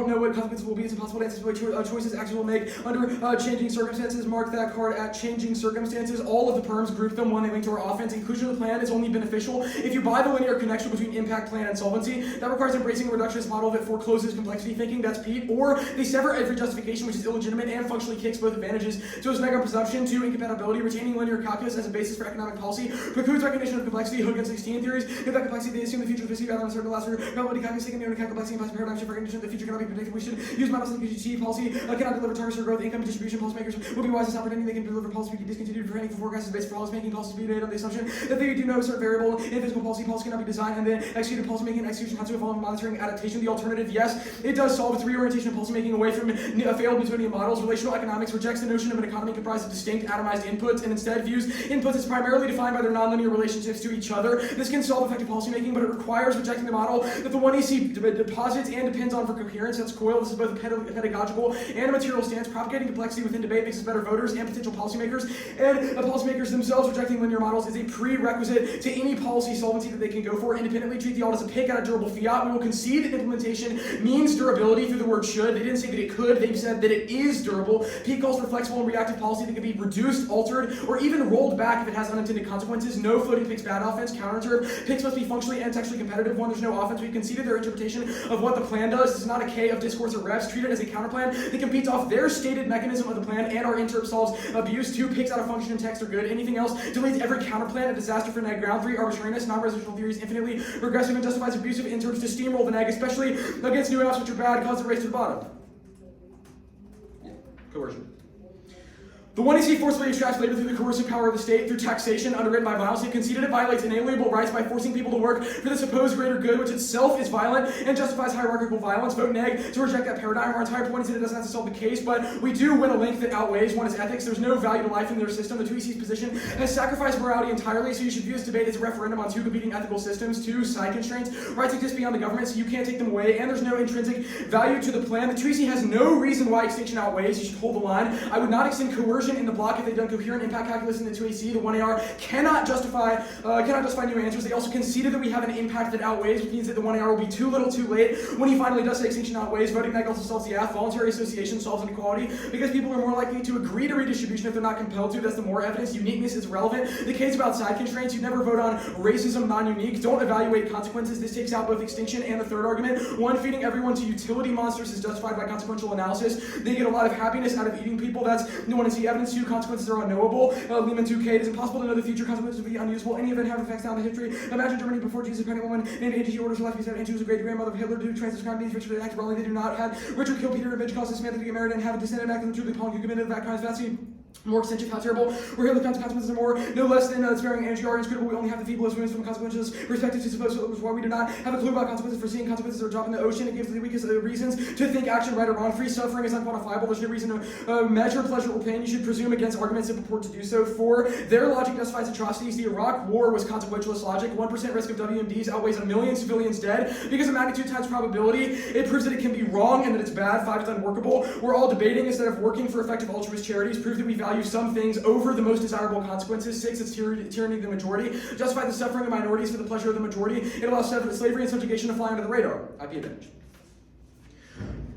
know what consequences will be. It's impossible to anticipate choices actors will make under changing circumstances. Mark that card at changing circumstances. All of the perms, group them. 1, they link to our offense. Inclusion of the plan is only beneficial if you buy the linear connection between impact, plan, and solvency. That requires embracing a reductionist model that forecloses complexity thinking. That's Pete. Or they sever every justification, which is illegitimate and functionally kicks both advantages. So it's mega presumption. 2, incompatibility. Retaining linear calculus as a basis for economic policy precludes recognition of complexity. Hogan 16 theories. If that complexity, they assume the future is rather than certain laster probability calculus. Taking the only complexity implies paradigm shift recognition that the future cannot be predicted. We should use models like UGC policy cannot deliver targets for growth, income, distribution. Policymakers will be wise to stop pretending they can deliver policy be discontinued. Preventing for forecasts based for policy making. Policies be made on the assumption that they do know a certain variable in physical policy. Policy cannot be designed and then executed. Policy making and execution has to involve monitoring adaptation. The alternative, yes, it does solve its reorientation of policy making away from failed Newtonian models. Relational economics rejects the notion of an economy comprised of distinct atomized inputs and instead views inputs as primarily defined by their nonlinear relationships to each other. This can solve effective policy making, but it requires rejecting the model that the 1EC deposits and depends on for coherence. That's coil. This is both a pedagogical and a material stance. Propagating complexity within debate makes us better voters and potential policymakers. And policymakers themselves rejecting linear models is a prerequisite to any policy solvency that they can go for. Independently treat the alt as a pig out of durable fiat. We will concede that implementation means durability through the word should. They didn't say that it could. They said that it is durable. P calls for flexible and reactive policy that can be reduced, altered, or even rolled back if it has unintended consequences. No floating pigs bad offense. Counter-interp. Pigs must be functionally and textually competitive. 1, there's no offense. We've conceded their interpretation of what the plan does. This is not a K of discourse or refs. Treat it as a counterplan that competes off their stated mechanism of the plan, and our interp solves abuse. 2, pigs out of function and text are good. Anything else deletes every counterplan, a disaster for neg ground. 3, arbitrariness. Non-resolutional theory is infinitely regressive and justifies abusive interps to steamroll the neg, especially against new apps which are bad, cause the race to the bottom. Yeah. Coercion. The 1EC forcibly extracts labor through the coercive power of the state through taxation underwritten by violence. It conceded it violates inalienable rights by forcing people to work for the supposed greater good, which itself is violent and justifies hierarchical violence. Vote neg to reject that paradigm. Our entire point is that it doesn't have to solve the case, but we do win a link that outweighs. 1 is ethics. There's no value to life in their system. The 2EC's position has sacrificed morality entirely, so you should view this debate as a referendum on 2 competing ethical systems. 2, side constraints. Rights exist beyond the government, so you can't take them away, and there's no intrinsic value to the plan. The 2EC has no reason why extinction outweighs. You should hold the line. I would not extend coercion in the block if they've done coherent impact calculus in the 2AC. The 1AR cannot justify new answers. They also conceded that we have an impact that outweighs, which means that the 1AR will be too little too late when he finally does say extinction outweighs. Voting neg also solves the F. Voluntary association solves inequality because people are more likely to agree to redistribution if they're not compelled to. That's the more evidence. Uniqueness is relevant. The case about side constraints. You never vote on racism non-unique. Don't evaluate consequences. This takes out both extinction and the third argument. 1, feeding everyone to utility monsters is justified by consequential analysis. They get a lot of happiness out of eating people. That's the 1EC evidence. 2, consequences are unknowable. Lehman 2K, it is impossible to know the future. Consequences will be unusable. Any event have effects down the history. Imagine Germany before Jesus, a pregnant woman named Angie. She orders her life to be set, and she was a great grandmother of Hitler. Do transit crime means Richard act wrongly. They do not have Richard kill Peter, revenge causes Samantha to get married and have a descendant act of the truly Paul who committed that crime. Fancy. More extensive, how terrible. Where Hitler counts consequences are more, no less than sparing Angie are inscrutable. We only have the feeblest wounds from consequences perspective to suppose, which is why we do not have a clue about consequences. Foreseeing consequences are dropped in the ocean. It gives the weakest reasons to think action right or wrong. Free suffering is unquantifiable. There's no reason to measure pleasure or pain. You should presume against arguments that purport to do so. 4, their logic justifies atrocities. The Iraq War was consequentialist logic. 1% risk of WMDs outweighs a million civilians dead because of magnitude times probability. It proves that it can be wrong and that it's bad. 5 is unworkable. We're all debating instead of working for effective altruist charities. Prove that we value some things over the most desirable consequences. 6, it's tyranny of the majority. Justify the suffering of minorities for the pleasure of the majority. It allows slavery and subjugation to fly under the radar. IP advantage.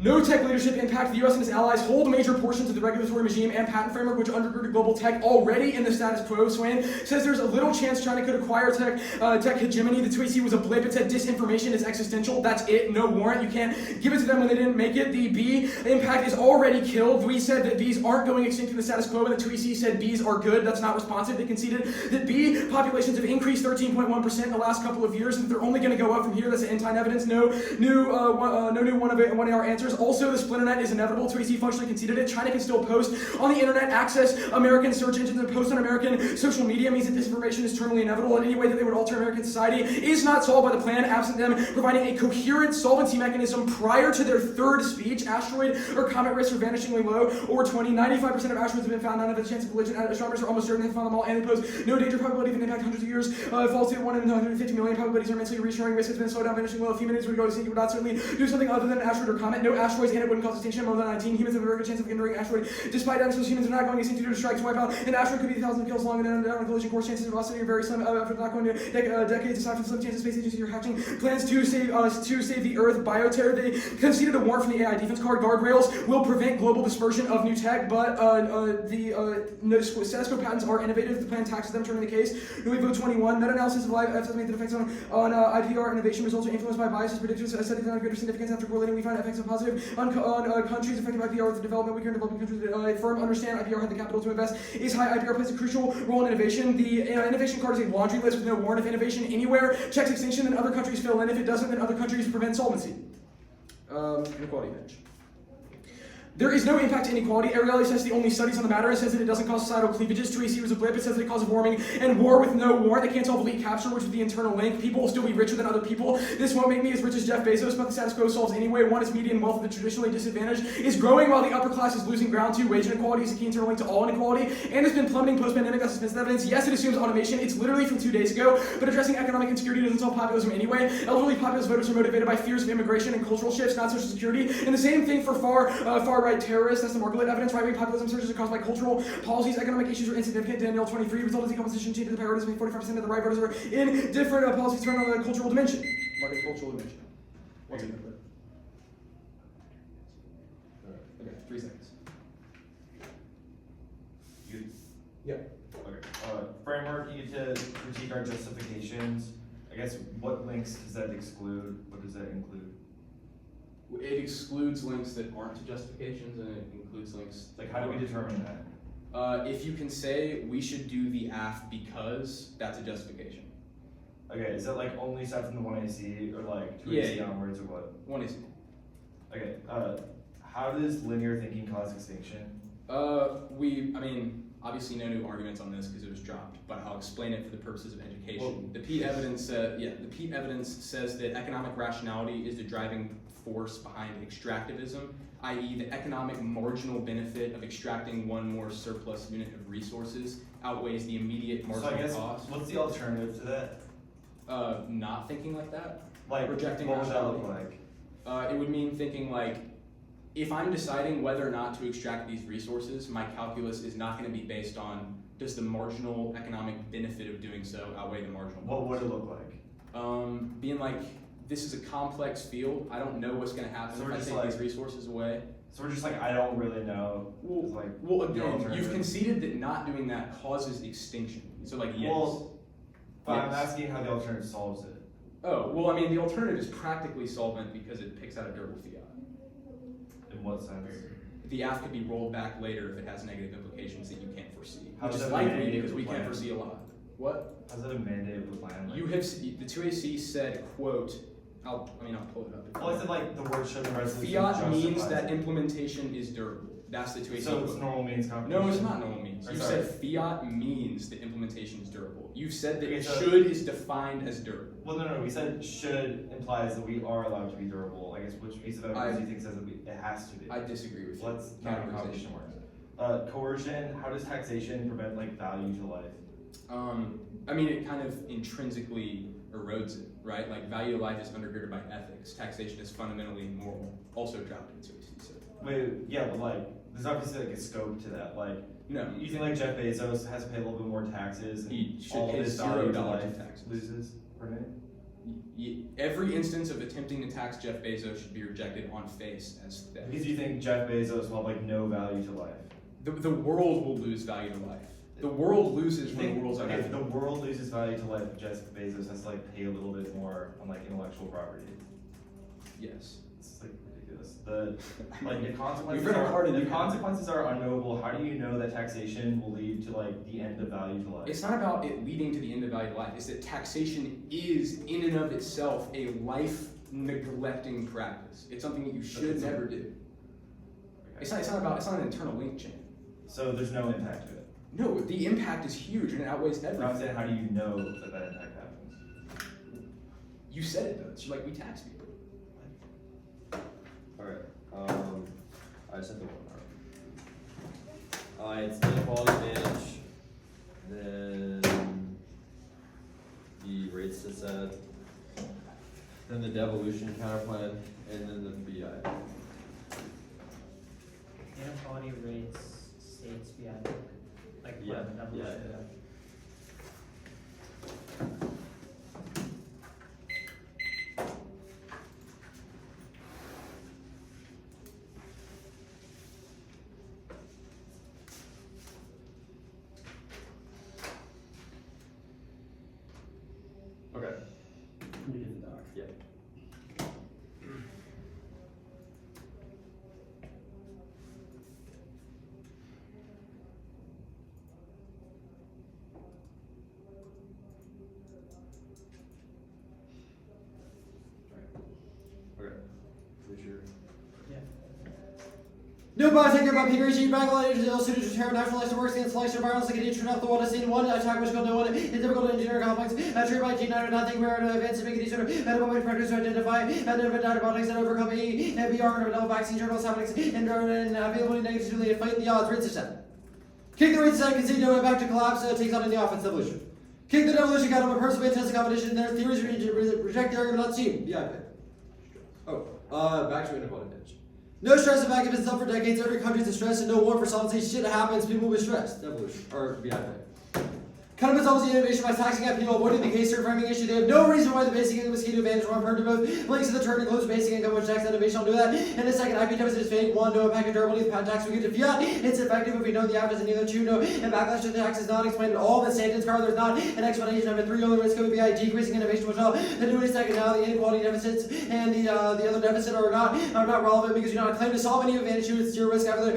No tech leadership impact. The U.S. and its allies hold major portions of the regulatory regime and patent framework which undergirded global tech already in the status quo. Swain says there's a little chance China could acquire tech hegemony. The 2AC was a blip. It said disinformation is existential. That's it. No warrant. You can't give it to them when they didn't make it. The B impact is already killed. We said that bees aren't going extinct in the status quo, and the 2AC said bees are good. That's not responsive. They conceded that bee populations have increased 13.1% in the last couple of years, and they're only going to go up from here. That's end-time evidence. No new 1-hour answers. Also, the splinter net is inevitable. 2AC functionally conceded it. China can still post on the internet, access American search engines, and post on American social media. Means that disinformation is terminally inevitable, and any way that they would alter American society is not solved by the plan, absent them providing a coherent solvency mechanism prior to their third speech. Asteroid or comet risks are vanishingly low. Over 95% of asteroids have been found. None of the chance of collision. Astronomers are almost certain they found them all, and they pose no danger probability of an impact hundreds of years. Falls to 1 in 150 million. Probabilities are immensely reassuring. Risk has been slowed down, vanishing low. A few minutes would go to see. You would not certainly do something other than an asteroid or comet. No asteroids, and it wouldn't cause extinction. More than 19 humans have a very good chance of enduring asteroid. Despite that, humans are not going extinct due to strikes wipe out. An asteroid could be thousands of kills long, and down a collision course chances of velocity are very slim. After not going to decades, aside from slim chances, space agencies are hatching plans to save the Earth. Bioterror. They conceded a warrant from the AI defense card. Guardrails will prevent global dispersion of new tech, but the status quo patents are innovative. The plan taxes them, turning the case. No vote 21. Meta-analysis of live estimate the effects on IPR innovation results are influenced by biases. Predictions studies on greater significance after correlating. We find effects of positive on countries affected by IPR with the development. Weaker in developing countries. Firm understand IPR had the capital to invest. Is high IPR plays a crucial role in innovation. The innovation card is a laundry list with no warrant. If innovation anywhere checks extinction, then other countries fill in. If it doesn't, then other countries prevent solvency. Inequality bench. There is no impact to inequality. Ariely says the only studies on the matter. It says that it doesn't cause societal cleavages. 2AC was a blip. It says that it causes warming and war with no warrant. They can't solve elite capture, which is the internal link. People will still be richer than other people. This won't make me as rich as Jeff Bezos, but the status quo solves anyway. One is median wealth of the traditionally disadvantaged is growing while the upper class is losing ground. Two, wage inequality is a key internal link to all inequality and has been plummeting post-pandemic. That's dismissed evidence. Yes, it assumes automation. It's literally from 2 days ago, but addressing economic insecurity doesn't solve populism anyway. Elderly populist voters are motivated by fears of immigration and cultural shifts, not social security. And the same thing for far-right terrorists. That's the market evidence. Right-wing populism surges are caused by cultural policies. Economic issues are insignificant. Danielle 23. Result is the composition changes the priorities. 45% of the right voters are in different policies turn on the cultural dimension. Market cultural dimension. What's it? Okay, 3 seconds. You, Yeah. okay. Framework, you get to critique our justifications. I guess what links does that exclude? What does that include? It excludes links that aren't to justifications, and it includes links. Like, how do we determine that? If you can say we should do the AF because that's a justification. Okay, is that like only stuff from the 1AC or like 2AC Yeah. onwards or what? One is. Okay, how does linear thinking cause extinction? Obviously no new arguments on this because it was dropped, but I'll explain it for the purposes of education. Well, the Pete evidence, says that economic rationality is the driving force behind extractivism, i.e. the economic marginal benefit of extracting one more surplus unit of resources outweighs the immediate marginal So I guess, cost. what's the alternative to that? Not thinking like that. Like, Rejecting what would that look rationality. like? It would mean thinking like, if I'm deciding whether or not to extract these resources, my calculus is not going to be based on does the marginal economic benefit of doing so outweigh the marginal What would cost. it look like? Being like, this is a complex field. I don't know what's going to happen So if we're I just take like- these resources away. So we're just like, I don't really know. It's like, Well, the again, alternative. you've conceded that not doing that causes extinction. So like, yes. Well, but I'm Yes. asking how the alternative solves it. Oh, well, the alternative is practically solvent because it picks out a durable fiat. In what sense? The AF could be rolled back later if it has negative implications that you can't foresee. How Which does is that likely mandate because the we can't plan? foresee a lot. What? How's that a mandate of the plan? Like, You have, the 2AC said, quote, I'll pull it up. well, I said like the word should the resolution Fiat means justifies that it. implementation is durable. That's the 2AC. So it's quote. normal means competition. No, it's not normal means. Or You sorry. said fiat means that implementation is durable. You've said that Okay, so- should is defined as durable. Well, no. We said should implies that we are allowed to be durable. I guess which piece of evidence do you think says that it has to be? I disagree with you. Let's not how competition Categorization. works. Coercion. How does taxation prevent like value to life? It kind of intrinsically erodes it, right? Like value of life is undergirded by ethics. Taxation is fundamentally moral. Also dropped in 2AC. So. Wait, yeah, but like there's obviously like a scope to that. Like, No. you think like Jeff Bezos has to pay a little bit more taxes and He should all pay this $0 value to in life taxes. loses per day? Every instance of attempting to tax Jeff Bezos should be rejected on face as theft. Because you think Jeff Bezos will have like no value to life. The world will lose value to life. The world loses when the world's okay, if unhappy. the world loses value to life, Jeff Bezos has to like pay a little bit more on like intellectual property. Yes. It's like ridiculous. The consequences We've read hard in the the consequences are unknowable. How do you know that taxation will lead to like the end of value to life? It's not about it leading to the end of value to life. It's that taxation is, in and of itself, a life-neglecting practice. It's something that you should never do. Okay. It's not an internal link chain. So there's no impact to it. No, the impact is huge and it outweighs I'm everything. saying, how do you know that impact happens? You said it though. It's like we tax people. Alright, I just have the one. It's inequality advantage, then the rates to set, then the devolution counterplan, and then the BI. Inequality rates, states, BI, like Yeah, what, the yeah, devolution? yeah. Okay. We did the doc. Yeah. Okay. Future. No biotech about Peter G. Bagel, it is ill suited to terror naturalized works against selection of violence like a nature of the one scene one attack which called no one is difficult to engineer complex, true by G9 nothing rare to advance to make it easier and a way predators to identify and antibiotics that overcome E and BR and develop vaccine journals happenings and availability negatively to fight the odds rate system. Kick the rate set, concede no impact to collapse, takes on in the offense devolution. Kick the devolution count of a person test the competition, their theories reject the argument not seen. Yeah, back to inequality advantage. No stress effect has been felt for decades. Every country's in stress and no war for solvency. Shit happens, people will be stressed. Devolution. Or BI. Kind of solves the innovation by taxing out people, avoiding the case certain framing issue. They have no reason why the basic income scheme advantage one part to both. Links to the turn includes basic income, which tax innovation will do that. And the second, IP deficit is fake. One, no impact of durability. The patent tax we get to fiat. It's effective if we know the average is neither two, no. And backlash to the tax is not explained at all. The sentence card, there's not an explanation of it. Three, only risk of BI decreasing innovation which will. The doing second now, the inequality deficits and the other deficit are not relevant because you do not claim to solve any advantage issue. It's zero risk after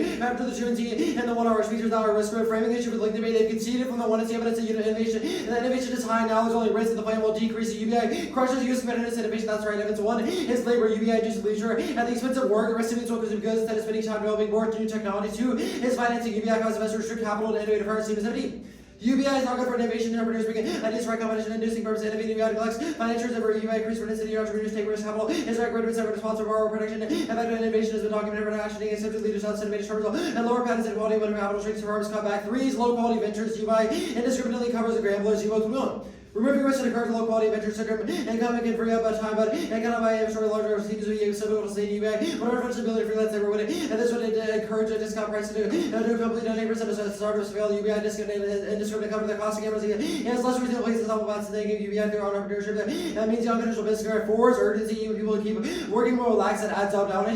the 2 and T and the 1 hour features not a risk of framing issue with link debate. They've conceded from the 1 and T evidence of unit innovation. The innovation is high now, there's only risk that the plan will decrease the UBI. Crushes use competitiveness innovation, that's right. Evidence 1 is labor, UBI induces leisure. At the expense of work, the rest of it will consume goods instead of spending time developing more new technology. 2 is financing, UBI causes investors restrict capital and innovative hard seamlessity. UBI is not good for innovation, entrepreneurs making ideas for competition, inducing purpose, innovating UBI collects financiers over UBI increase for density, entrepreneurs take risk capital, is right greater separate responsible borrower protection, effective innovation has been documented for action against accepted leaders outside innovative terminal, and lower patents and quality when capital shrinks to farmers cut back. 3 is low quality ventures, UBI indiscriminately covers the gamblers, you both will. Removing risk that occurs in low quality venture syndrome and coming can free up time, but it cannot buy a short larger teams we use civil state UBI, whatever flexibility freelance they were winning, and this would encourage a discount price to do complete 98% of startups fail UBI discount and discriminate cover the cost of gamblers. And it's less reasonable places level about they give UBI through our entrepreneurship. That means young potential business growth. 4 is urgency, even people keep working more relaxed that adds up down.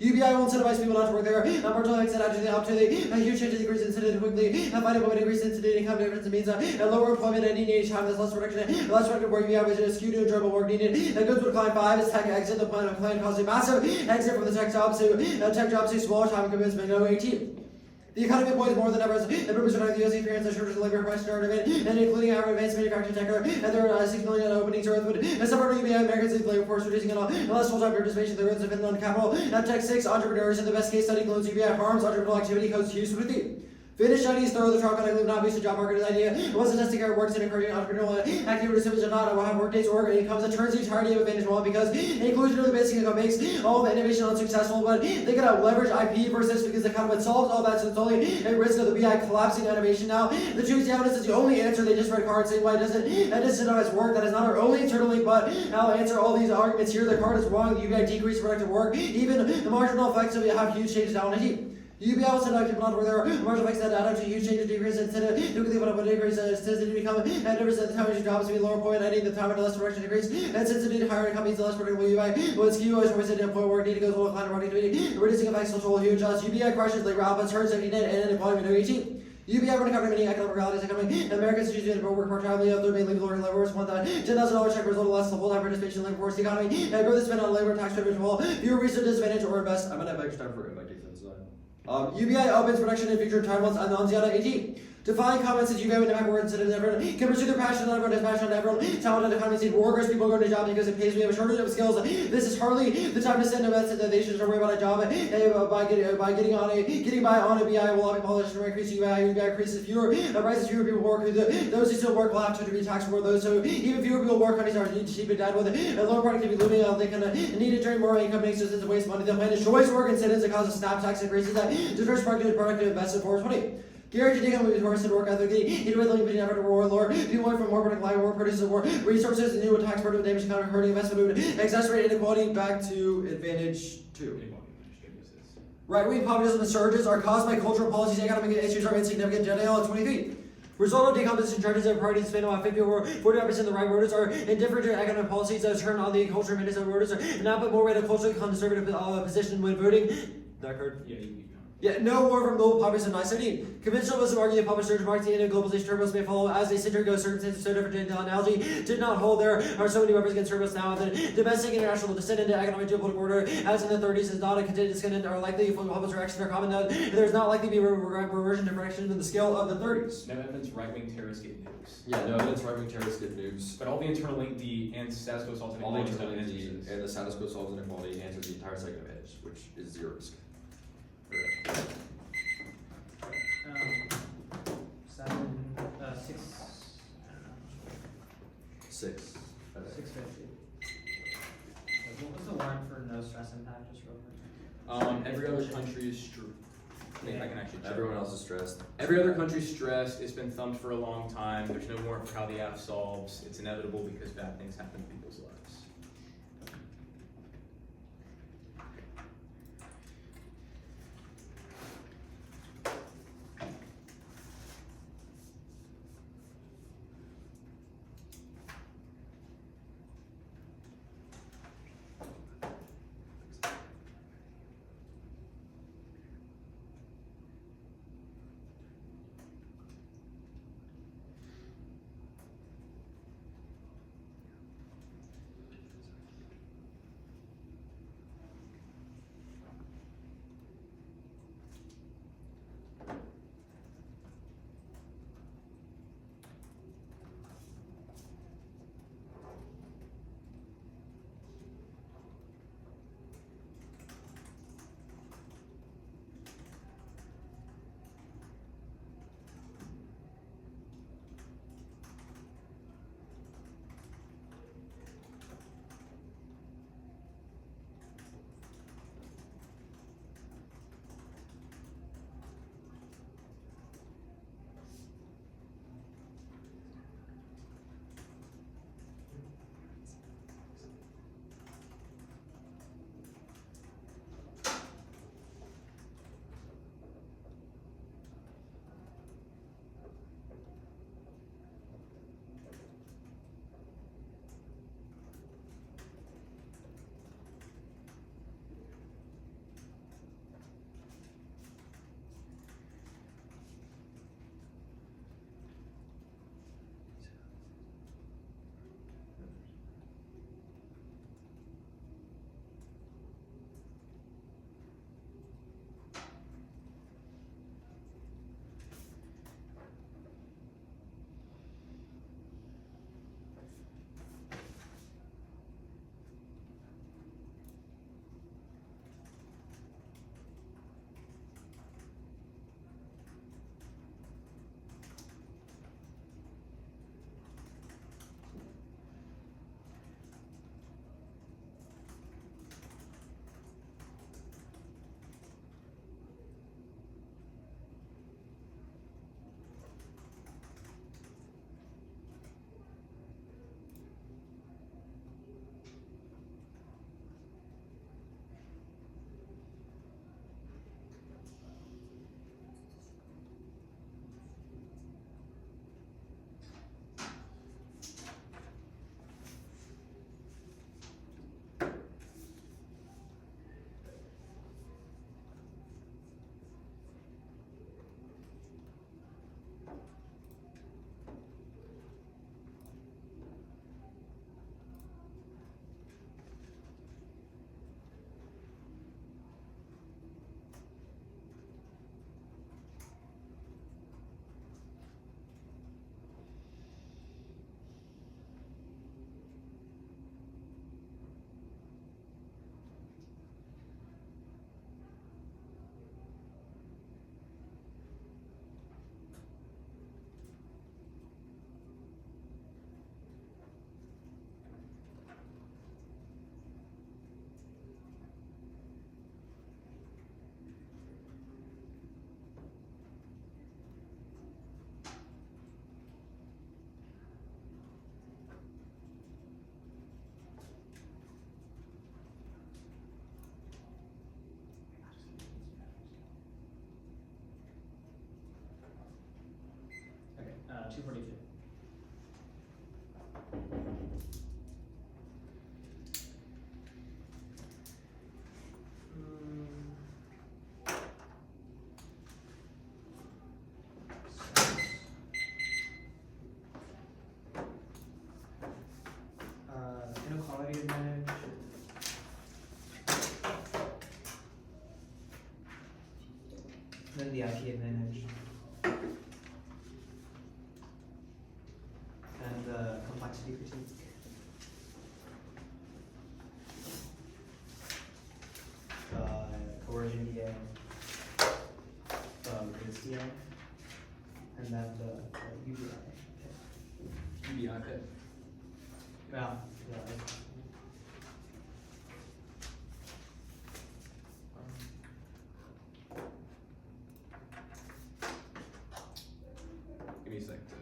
UBI will incentivize people not to work there. Marginal exit actually up to the huge change in increase incident quickly. Finding a increase in incident income difference means lower employment at any time. There's less production, less productive work. UBI is skewed to enjoyable work needed. Goods would climb 5 is tech exit. The plan causes a massive exit from the tech jobs to smaller time commitments. No 18. The economy employs more than ever as improvements are the U.S. experience and shortage of labor price narrative, and including our advanced manufacturing sector, and there are 6 million openings to Earthwood. And several UBI Americans leave labor force reducing and less full-time participation. The roads depend on capital. Tech 6 entrepreneurs in the best case study includes UBI harms entrepreneurial activity codes use with the Finnish Chinese throw the trial conduct not based on job market idea. It wasn't testing how it works and encouraging entrepreneurial activity recipients are not have work days or incomes that turns the entirety of advantage well because inclusion of the basic income makes all the innovation unsuccessful, but they gotta leverage IP versus because the economy solves all that, so it's only a risk of the BI collapsing innovation. Now, the Tuesday evidence is the only answer. They just read cards saying why it doesn't incentivize work. That is not our only internal link, but I'll answer all these arguments here. The card is wrong. The UBI decrease productive work. Even the marginal effects of it have huge changes down. UBI was not keep on where there are marginal effects that add up to huge changes, decrease, instead of nuclear level decrease, since it become and never said the time your jobs to be lower point, ending the time at less direction decrease, and since it need higher companies, the less predictable UBI, when skew is always in employee work, need to go to a client running community, reducing effects, social huge jobs, UBI crushes labor outputs, turns 70 net, and unemployment to 18. UBI run covering many economic realities economy. Americans choose to work more traveling of their main labor labor force $10,000 check result less the full time participation in labor force economy and growth spend on labor tax credit as well. Fewer research disadvantage or invest. I'm gonna have extra time for my defense line. UBI opens production in future time once unknowns yada 18. Define comments that UBI would never work instead of everyone can pursue their passion on everyone, passion on everyone. Talented economies need workers, people go to a job because it pays. We have a shortage of skills. This is hardly the time to send a message that they should worry about a job. By getting by on a BI will be polished and increase UBI. UBI increases fewer rises fewer people work. Those who still work will have to be taxed more. Those who even fewer people work, companies are need to keep it down with it. And low productivity looming. They can need to turn more income makes sense to waste money. The plan is choice work incentives that causes snap tax increases that deters productive investment for 20. Guaranteed income will be towards work ethic, individual between effort to war lower, people want from more productive life, more produces more resources, and new tax burden damage economy, hurting investment movement, exacerbate inequality back to advantage 2. Right-wing populism and surges are caused by cultural policies, economic issues are insignificant, general at 20 feet. Result of decomposition charges and parties spend about 50 or 45% of the right voters are indifferent to economic policies that turn on the culture and of voters are not put more weight on culturally conservative position when voting. That card? Yeah, no war from global populism 917. Conventional wisdom argued that public surge marketing and globalization turbos may follow as a century ago. Circumstances so different in the analogy did not hold. There are so many weapons against turbos now. And the domestic international descent into economic geopolitical order, as in the 30s, is not a continued descendant or likely for public reaction or common node. There's not likely to be a reversion to correction in the scale of the 30s. No evidence right-wing terrorists get nukes. Yeah, no evidence right-wing terrorists get nukes. But all the internal link, the and status quo solves All the inequality. internal inequality and the status quo solves inequality answers the entire segment of edge, which is 0 risk. Six. 650. What was the warrant for no stress impact, just real quick? Every other country is true. I think I can actually check. Everyone else is stressed. Every other country's stressed. It's been thumped for a long time. There's no warrant for how the app solves. It's inevitable because bad things happen in people's lives. 242. Inequality advantage. Then the IP advantage. And the complexity critique. Coercion DA. The race DA. And then the UBI. UBI pit. Yeah. Give me a sec to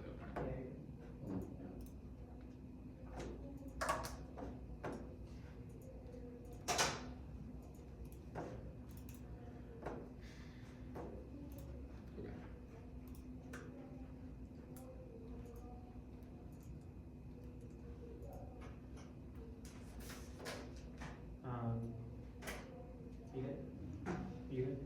You good? You good?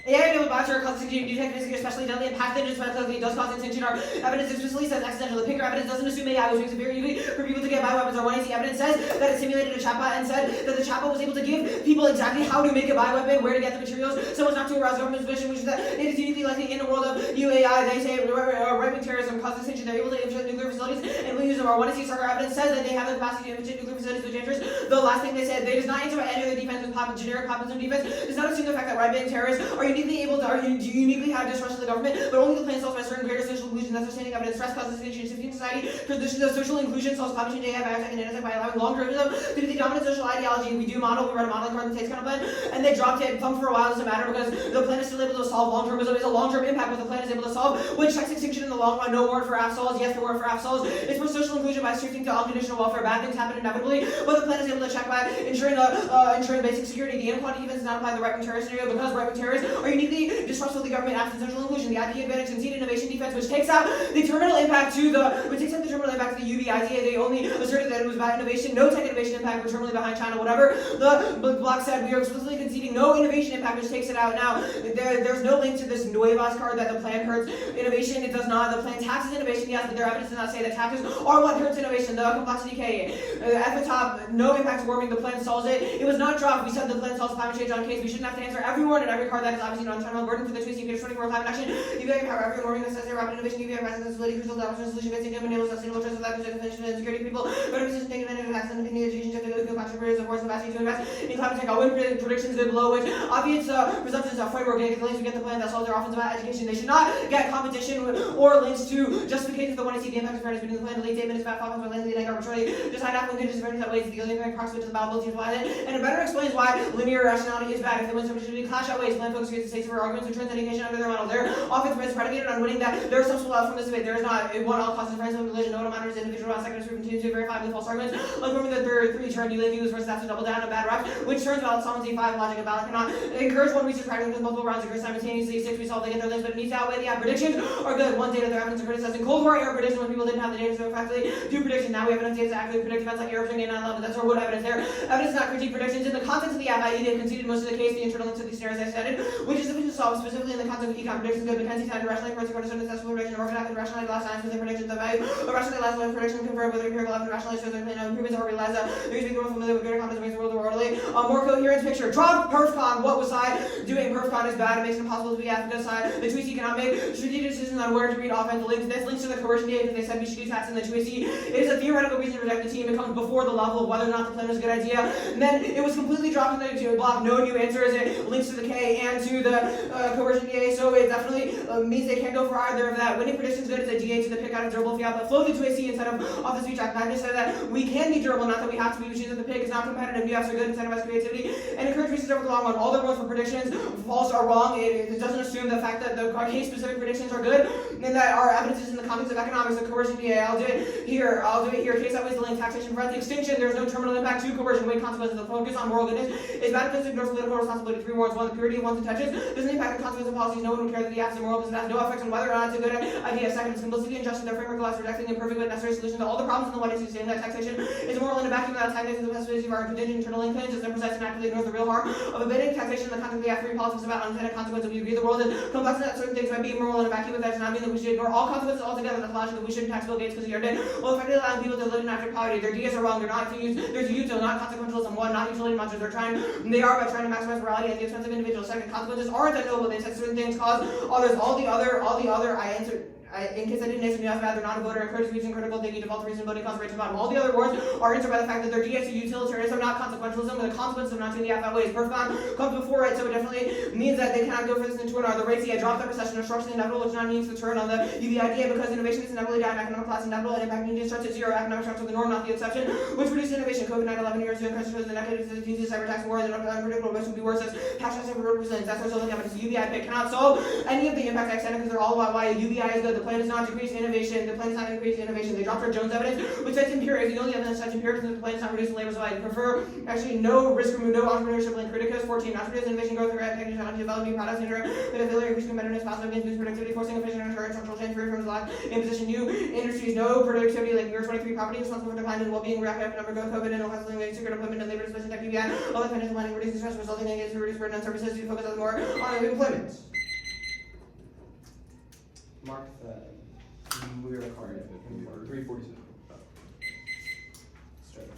AI-enabled bots are causing new techniques, especially deadly and pathogens, but it does cause intention. Our evidence explicitly says accidental. The picker evidence doesn't assume AI, which makes it very easy for people to get bioweapons. Our 1AC evidence says that it simulated a chatbot and said that the chatbot was able to give people exactly how to make a bioweapon, where to get the materials, so as not to arouse government's vision, which is that it is uniquely likely in the world of UAI. They say right-wing terrorism causes extinction. They're able to infiltrate nuclear facilities, and we use them. Our 1AC sucker evidence says that they have the capacity to infiltrate nuclear facilities with dangerous. The last thing they said, they does not answer any other defense with generic populism defense. Does not assume the fact that right-wing terrorists are uniquely able to uniquely have distrust of the government, but only the plan solves by certain greater social inclusion. That's understanding evidence. Stress causes extinction in society. Traditions of social inclusion solves climate change, AI, biotech, and nanotech by allowing long termism due to the dominant social ideology. We run a modeling card that takes kind of plan, and they dropped it. Thumb for a while doesn't matter because the plan is still able to solve long termism. It's a long-term impact what the plan is able to solve, which checks extinction in the long run. No word for AFSOLs. Yes, the word for AFSOLs. It's for social inclusion by shifting to unconditional welfare. Bad things happen inevitably, but the plan is able to check by ensuring basic security. The inequality defense does not apply to the right-wing terrorist scenario because right-wing terrorists are uniquely distrustful of the government after social inclusion. The IP advantage conceded innovation defense, which takes out the terminal impact to the UBITA. They only asserted that it was about innovation, no tech innovation impact, we're terminally behind China, whatever. The block said we are explicitly conceding no innovation impact, which takes it out. Now there's no link to this Nuevas card that the plan hurts innovation. It does not. The plan taxes innovation, yes, but their evidence does not say that taxes are what hurts innovation. The complexity K. At the top, no impact to warming. The plan solves it. It was not dropped. We said the plan solves climate change on case. We shouldn't have to answer everyone and every card that is obviously non-terminal burden for the tweets. Peter 24 climate action. UBI power every warming necessary rapid innovation. UBI presence stability crucial adoption solution based income enables sustainable trust without definition and security people. Better position taking advantage of access and opinion education to the contributors of force capacity to invest in climate tech. I'll win predictions good below which obvious presumptions of framework. Get the links we get the plan that solves their offense about education. They should not get competition or links to justifications that want to see the impact of fairness between the plan. The late statement is about offense by lazy and arbitrarily decide applicant conditions fairness that weighs the only approximate to the probability of applying it, and it better explains why linear rationality is bad. If the wins opportunity clash outweighs plan focus against the states for arguments which turns indication under their model. Their offense is predicated on winning that there is some sort of outcome from this debate. There is not one all causes friends of religion. No one matters individual seconds proven to verify with false arguments. Like remember the third three turn delay views versus have to double down on bad reps, which turns out solvency 5 logic and ballot cannot encourage one research practice with multiple rounds occur simultaneously. 6 we solve they get their links, but it needs to outweigh the predictions are good. 1 data their evidence are criticizing Cold War era prediction when people didn't have the data so effectively do prediction. Now we have enough data to accurately predict events like Arab Spring and 9/11. That's our wood evidence there. Evidence not critique predictions in the context of the FIE. They've conceded most of the case the internal links to these scenarios I stated, which is sufficient to solve specifically in the context of econ predictions. Good McKenzie time to rationally correct cornerstone successful prediction or organize rationally last science with the prediction the value of rationally last one prediction confirmed with empirical evidence rationally shows their plan of improvements or realize that there is being more familiar with greater confidence makes the world orderly. More coherence picture. Drop perfcon. What was side doing? Perfcon is bad. It makes it impossible to be at the good side. The tweets cannot make strategic decisions on where to read offense. The links. This links to the coercion data because they said we should do tax in the tweets. It is a theoretical reason to reject the team. It comes before the level of whether or not the plan was a good idea. And then it was completely dropped in the block. No new answers. It links to the K and to the coercion DA. So it definitely means they can't go for either of that. Winning predictions good is a DA to the pick out of durable fiat, but flow to a C instead of off the speech act. Magnus said that we can be durable, not that we have to be. Which is that the pick is not competitive. UFs are good, incentivize creativity, and encourage research over the long run. All their rules for predictions, false are wrong. It doesn't assume the fact that the case specific predictions are good. then that our evidence is in the context of economics of coercion. I'll do it here. Case that weighs the link, taxation prevents extinction. There's no terminal impact to coercion. Weight consequences. The focus on moral goodness is benefits, ignores political responsibility. 3 wards. 1. The purity of one's intentions doesn't impact the consequences of policies. No one would care that the absence of moral business has no effect on whether or not it's a good idea. 2. Simplicity and justice. Their framework allows for rejecting the imperfect but necessary solution to all the problems in the one issue. Saying that taxation is moral in a vacuum without taxation the possibility of our contingent internal inclinations is imprecise and actively ignores the real harm of abandoning taxation in the context of the F3 politics about unintended consequences. We agree the world is complex and that certain things might be immoral in a vacuum, but that does not mean that we should ignore all consequences altogether. That's logical. We shouldn't tax Bill Gates because he already did. Well, effectively allowing people to live in after poverty. Their ideas are wrong. They're not to use. They're to util, not consequentialism. 1. Not utility monsters. They are by trying to maximize morality at the expense of individuals. 2. Consequences aren't unknowable. They said certain things cause others. All the other. I answered. In case I didn't answer, you have to add they're not a voter, encourage reason, critical thinking, default to reason, voting costs, rates, bottom. All the other words are answered by the fact that their DS utilitarianism, not consequentialism, but the consequences of not doing the F that way is perfect comes before it, so it definitely means that they cannot go further than 2 and are the rates. I dropped that recession, obstruction, inevitable, which not means the turn on the UV idea because innovation is inevitably down, economic class inevitable, and impact India starts at 0, economic structure the norm, not the exception, which produces innovation. COVID-19, 11 years ago, countries the negative diseases, cyber tax war, and unpredictable risk will be worse as cash tax represents. That's what's only evidence. UBI pick cannot solve any of the impact extended because they're all about why UBI is good. The plan is not to increase innovation. The plan is not to increase innovation. They dropped our Jones evidence, which says empirics. The only evidence that's empirics is the plan is not reducing labor supply. They prefer actually no risk remove, no entrepreneurship link. Criticus 14. Not to reduce innovation growth, technology development, new products, but ability increase competitiveness, positive gains, boost productivity, forcing efficient and structural change, free from lack, imposition, new industries, no productivity like year 23 property responsible for decline in well-being, reactive economic growth, COVID, and hustling, secret employment, and labor displacement, tech UBI, all the financial planning, reducing stress, resulting in gains to reduce burden on services to focus on more on employment. Mark that. We are required. 347. Straight.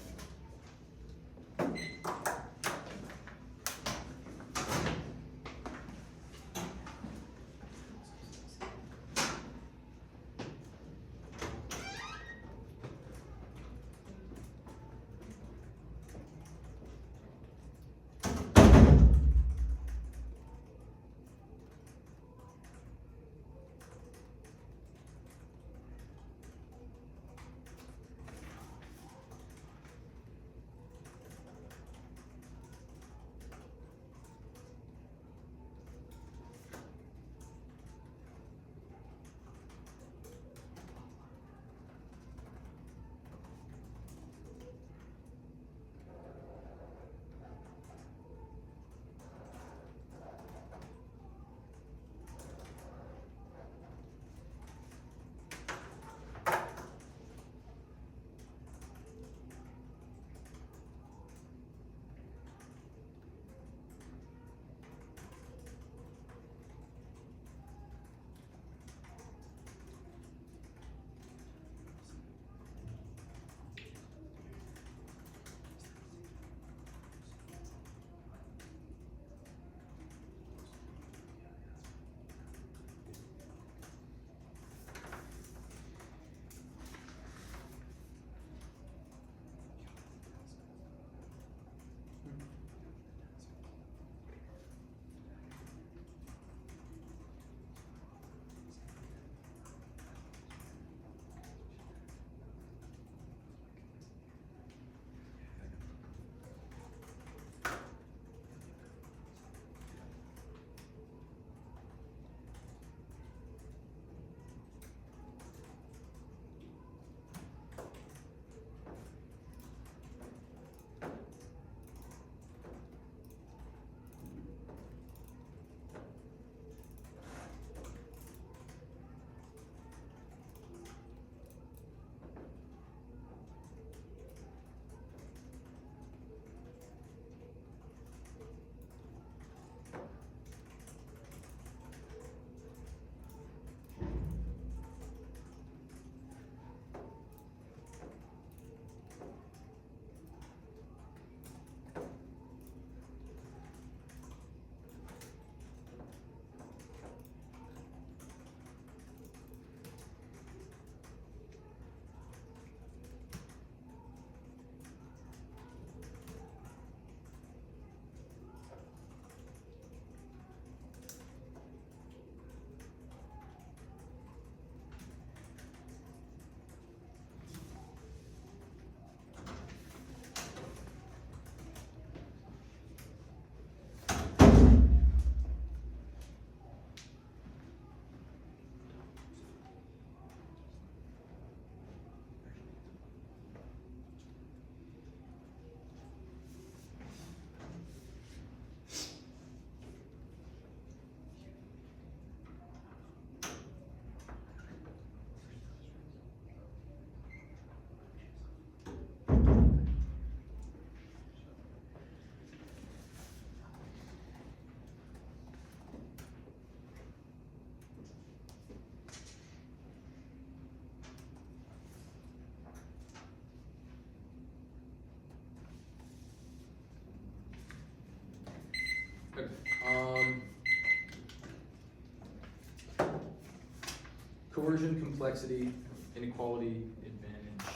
Coercion, complexity, inequality, advantage,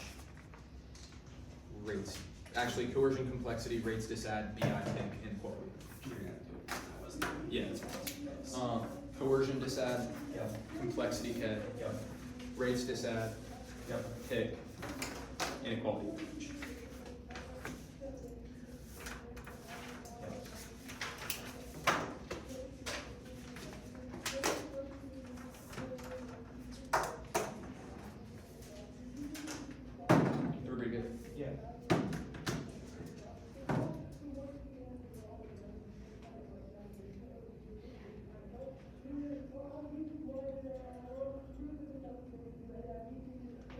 rates. Actually, coercion, complexity, rates, disad, BI, think, inequality. Yeah, that's fine. Coercion, disad, complexity, KED, rates, disad, pick, inequality. Everybody good? Yeah.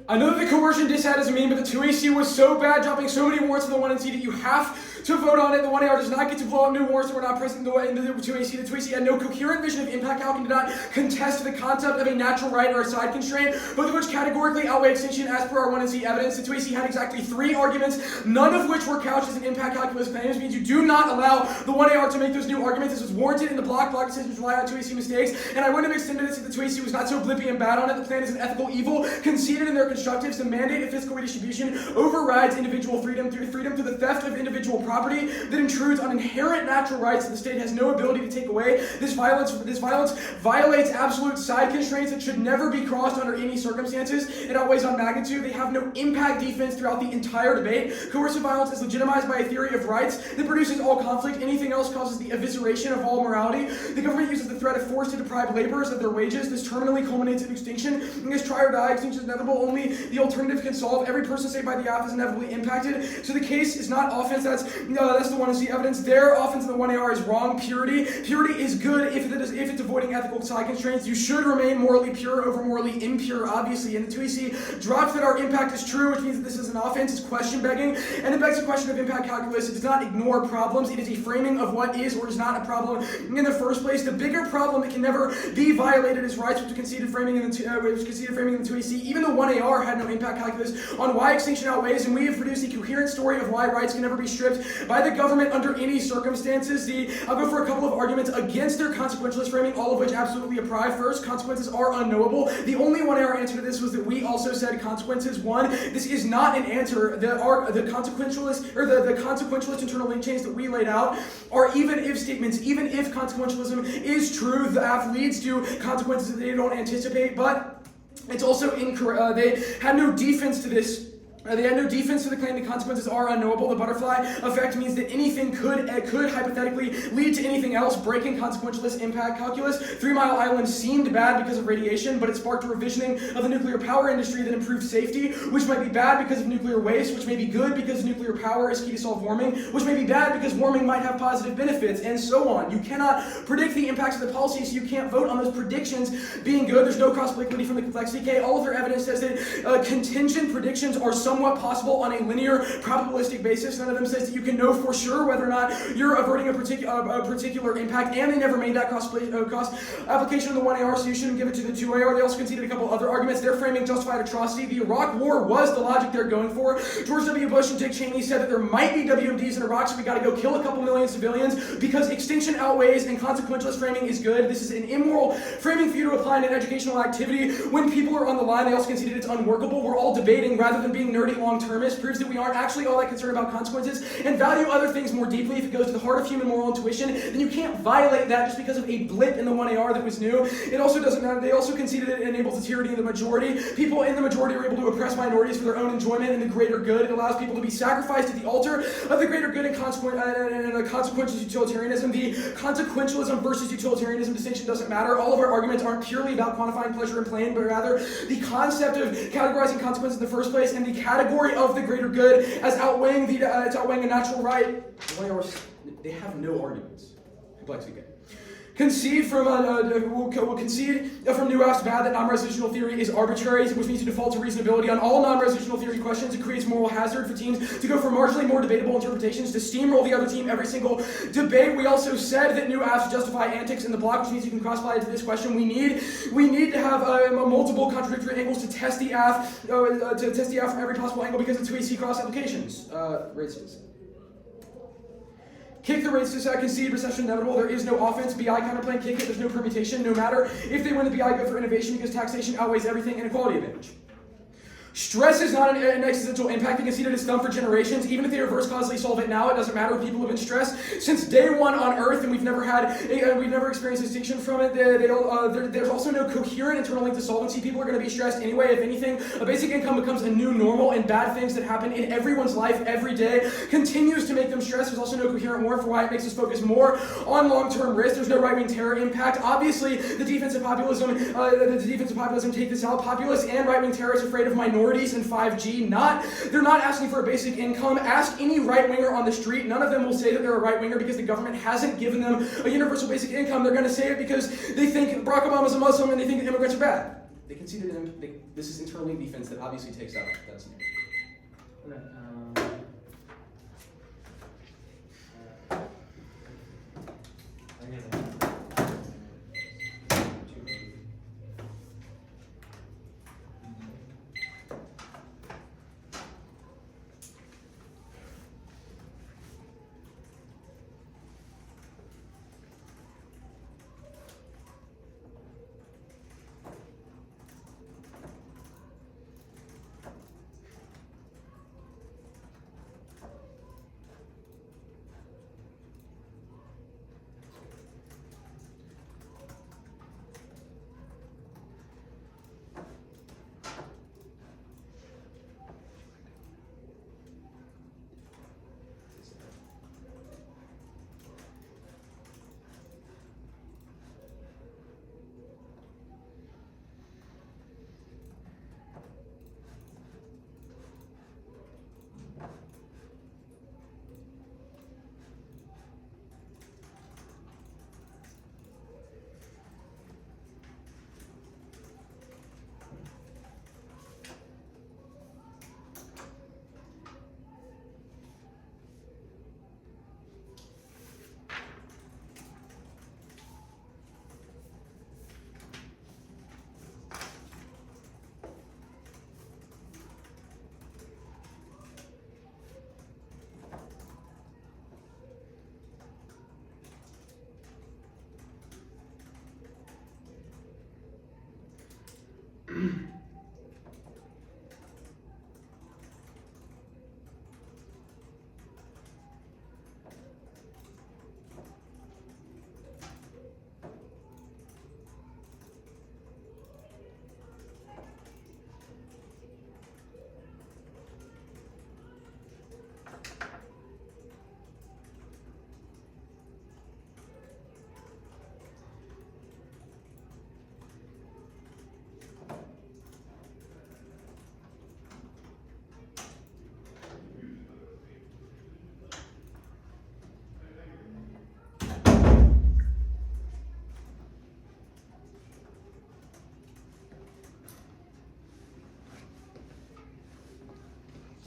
I know that the coercion disad is mean, but the 2AC was so bad, dropping so many warrants in the 1NC that you have to vote on it. The 1AR does not get to blow up new warrants that were not present in the 2AC. The 2AC had no coherent vision of impact calc and did not contest the concept of a natural right or a side constraint, both of which categorically outweigh extinction as per our 1NC evidence. The 2AC had exactly 3 arguments, none of which were couched as an impact calculus claim. This means you do not allow the 1AR to make those new arguments. This was warranted in the block decisions rely on 2AC mistakes, and I wouldn't have extended this if the 2AC was not so blippy and bad on it. The plan is an ethical evil conceded in their constructives. The mandate of fiscal redistribution overrides individual freedom through the theft of individual property that intrudes on inherent natural rights that the state has no ability to take away. This violence violates absolute side constraints that should never be crossed under any circumstances. It outweighs on magnitude. They have no impact defense throughout the entire debate. Coercive violence is legitimized by a theory of rights that produces all conflict. Anything else causes the evisceration of all morality. The government uses the threat of force to deprive laborers of their wages. This terminally culminates in extinction. In this try or die, extinction is inevitable. Only the alternative can solve. Every person saved by the AF is inevitably impacted. So the case is not offense. That's the 1NC evidence. Their offense in the 1AR is wrong. Purity is good if it's avoiding ethical side constraints. You should remain morally pure over morally impure, obviously. And the 2AC drops that our impact is true, which means that this is an offense. It's question begging, and it begs the question of impact calculus. It does not ignore problems. It is a framing of what is or is not a problem in the first place. The bigger problem that can never be violated is rights, which was conceded framing in the 2AC. Even the 1AR had no impact calculus on why extinction outweighs, and we have produced a coherent story of why rights can never be stripped by the government under any circumstances. I'll go for a couple of arguments against their consequentialist framing, all of which absolutely apply. First, consequences are unknowable. The only 1AR answer to this was that we also said consequences. One, this is not an answer. The consequentialist internal link chains that we laid out are even if statements. Even if consequentialism is true, the AF leads to consequences that they don't anticipate, but it's also incorrect. They had no defense to this. They had no defense to the claim that consequences are unknowable. The butterfly effect means that anything could hypothetically lead to anything else, breaking consequentialist impact calculus. 3 Mile Island seemed bad because of radiation, but it sparked a revisioning of the nuclear power industry that improved safety, which might be bad because of nuclear waste, which may be good because nuclear power is key to solve warming, which may be bad because warming might have positive benefits, and so on. You cannot predict the impacts of the policy, so you can't vote on those predictions being good. There's no cross-applicability from the complexity K. All of their evidence says that contingent predictions are somewhat possible on a linear probabilistic basis. None of them says that you can know for sure whether or not you're averting a particular impact, and they never made that cross application of the 1AR, so you shouldn't give it to the 2AR. They also conceded a couple other arguments. Their framing justified atrocity. The Iraq War was the logic they're going for. George W. Bush and Dick Cheney said that there might be WMDs in Iraq, so we got to go kill a couple million civilians because extinction outweighs and consequentialist framing is good. This is an immoral framing for you to apply in an educational activity when people are on the line. They also conceded it's unworkable. We're all debating rather than being nerdy long-termist. Proves that we aren't actually all that concerned about consequences and value other things more deeply. If it goes to the heart of human moral intuition, then you can't violate that just because of a blip in the 1AR that was new. It also doesn't matter. They also conceded it enables the tyranny of the majority. People in the majority are able to oppress minorities for their own enjoyment and the greater good. It allows people to be sacrificed at the altar of the greater good and consequential utilitarianism. The consequentialism versus utilitarianism distinction doesn't matter. All of our arguments aren't purely about quantifying pleasure and pain, but rather the concept of categorizing consequences in the first place and the category of the greater good as outweighing a natural right. They have no arguments. Complexity. Concede from new AF's bad that non-resolutional theory is arbitrary, which means you default to reasonability on all non-resolutional theory questions. It creates moral hazard for teams to go for marginally more debatable interpretations, to steamroll the other team every single debate. We also said that new AFs justify antics in the block, which means you can cross-apply it to this question. We need to have multiple contradictory angles to test the AF from every possible angle because it's 2AC cross applications. Races. Kick the rates to concede recession inevitable. There is no offense. BI counterplan, kick it. There's no permutation. No matter if they win the BI, go for innovation because taxation outweighs everything. Inequality advantage. Stress is not an existential impact. They can see that it's done for generations. Even if they reverse causally solve it now, it doesn't matter if people have been stressed since day one on Earth, and we've never experienced extinction from it. There's also no coherent internal link to solvency. People are going to be stressed anyway. If anything, a basic income becomes a new normal, and bad things that happen in everyone's life every day continues to make them stressed. There's also no coherent war for why it makes us focus more on long-term risk. There's no right-wing terror impact. Obviously, the defensive populism take this out. Populists and right-wing terrorists afraid of minorities and 5G. They're not asking for a basic income. Ask any right-winger on the street. None of them will say that they're a right-winger because the government hasn't given them a universal basic income. They're going to say it because they think Barack Obama's a Muslim and they think that immigrants are bad. They can see that this is internal link defense that obviously takes out that scenario. Okay.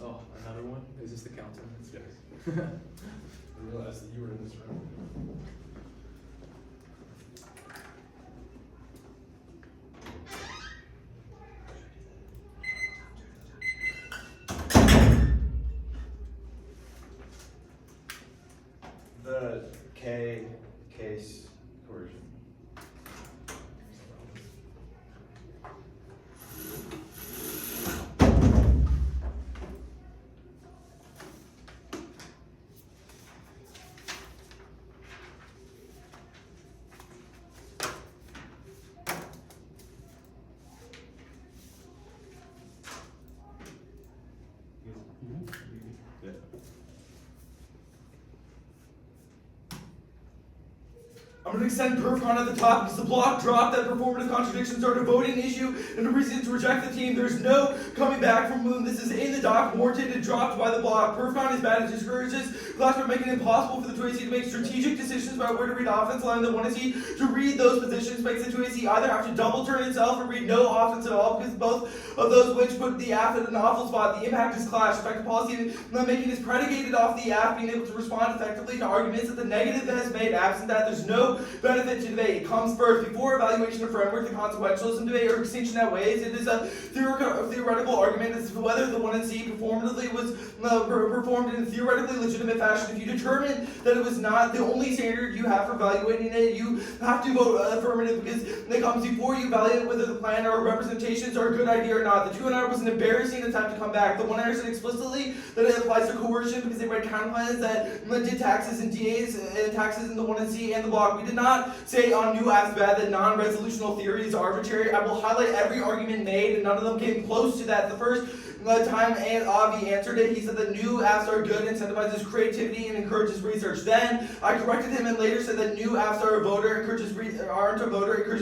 Oh, another one? Is this the counter? Yes. I realized that you were in this room. The K case coercion. Yeah. I'm going to extend PerfCon at the top because the block dropped that performative contradictions are a voting issue and a reason to reject the team. There's no coming back from them. This is in the doc, warranted and dropped by the block. PerfCon is bad. It discourages class by making it impossible for the 2AC to make strategic decisions about where to read offense line. The 1AC to read those positions makes the 2AC either have to double turn itself or read no offense at all because both of those which put the AF in an awful spot. The impact is clash. Effective policy making is predicated off the AF being able to respond effectively to arguments that the negative that has made. Absent that, there's no benefit to debate. It comes first before evaluation of framework. The consequentialism debate or extinction outweighs. It is a theoretical theoretical argument as to whether the 1NC performatively was performed in a theoretically legitimate fashion. If you determine that it was not, the only standard you have for evaluating it, you have to vote affirmative because it comes before you evaluate whether the plan or representations are a good idea or not. The 2NR was an embarrassing attempt to come back. The 1NR said explicitly that it applies to coercion because they read counterplans that did taxes and DAs and taxes in the 1NC and the block. We did not say on new AFBAD that non-resolutional theory is arbitrary. I will highlight every argument made, and none of them came close to that. The first time Avi answered it, he said that new apps are good, incentivizes creativity, and encourages research. Then I corrected him and later said that new apps are a voter, encourages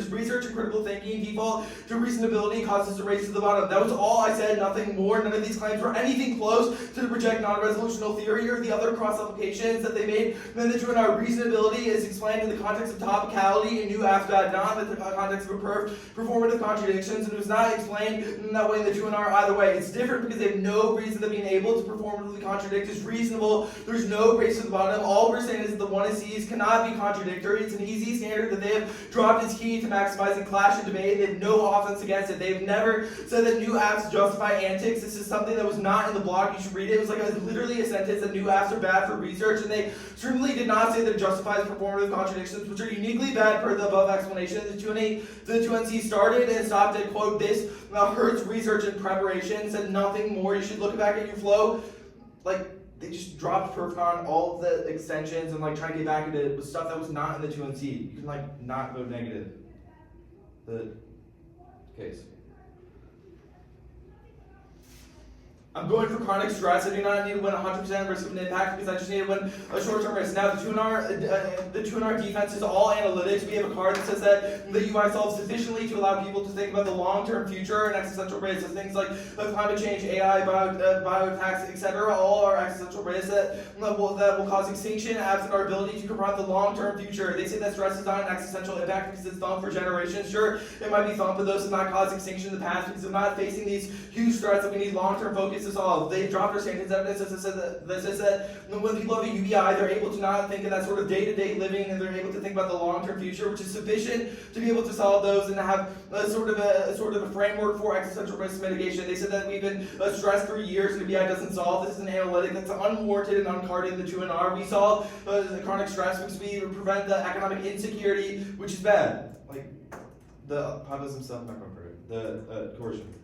research and critical thinking, default to reasonability, causes a race to the bottom. That was all I said, nothing more. None of these claims were anything close to reject non-resolutional theory or the other cross-applications that they made. Then the 2NR reasonability is explained in the context of topicality and new apps bad, not in the context of performative contradictions, and it was not explained in that way in the 2NR either way. It's different because they have no reason that being able to performatively contradict is reasonable. There's no race to the bottom. All we're saying is that the 1Cs cannot be contradictory. It's an easy standard that they have dropped as key to maximizing clash and debate. They have no offense against it. They've never said that new apps justify antics. This is something that was not in the blog. You should read it. It was like literally a sentence that new apps are bad for research, and they certainly did not say that it justifies performative contradictions, which are uniquely bad per the above explanation. The 2NC started and stopped at, quote, this hurts research and preparation, said nothing more. You should look back at your flow. Like, they just dropped PerfCon, all of the extensions, and like trying to get back into it with stuff that was not in the 2NC. You can like not vote negative. The case. I'm going for chronic stress. I do not need to win 100% risk of an impact because I just need to win a short-term risk. Now, the 2NR defense is all analytics. We have a card that says that the UI solves sufficiently to allow people to think about the long-term future and existential risks. So things like climate change, AI, biotax, etc. all are existential risks that will cause extinction absent our ability to confront the long-term future. They say that stress is not an existential impact because it's thought for generations. Sure, it might be thought, but those have not caused extinction in the past because of not facing these huge threats that we need long-term focus to solve. They dropped our standards evidence that says that when people have a UBI, they're able to not think in that sort of day-to-day living, and they're able to think about the long-term future, which is sufficient to be able to solve those and to have a sort of a framework for existential risk mitigation. They said that we've been stressed for years and UBI doesn't solve. This is an analytic that's unwarranted and uncarded in the 2NR. We solve the chronic stress because we prevent the economic insecurity, which is bad. Like the populism stuff, not going for it. The coercion.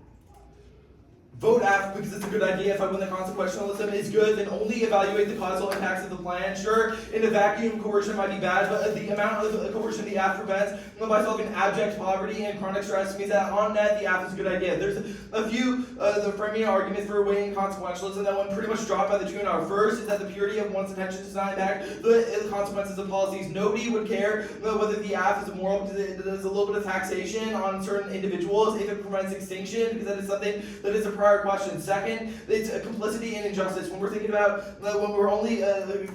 Vote F because it's a good idea. If I win the consequentialism is good, then only evaluate the causal impacts of the plan. Sure, in a vacuum, coercion might be bad, but the amount of coercion the F prevents by solving abject poverty and chronic stress means that on net, the F is a good idea. There's a few the framing arguments for weighing consequentialism that one pretty much dropped by the 2NR. First is that the purity of one's intention does not impact the consequences of policies. Nobody would care whether the F is immoral because it does a little bit of taxation on certain individuals if it prevents extinction, because that is something that is a prior question. Second, it's a complicity and injustice. When we're thinking about, when we're only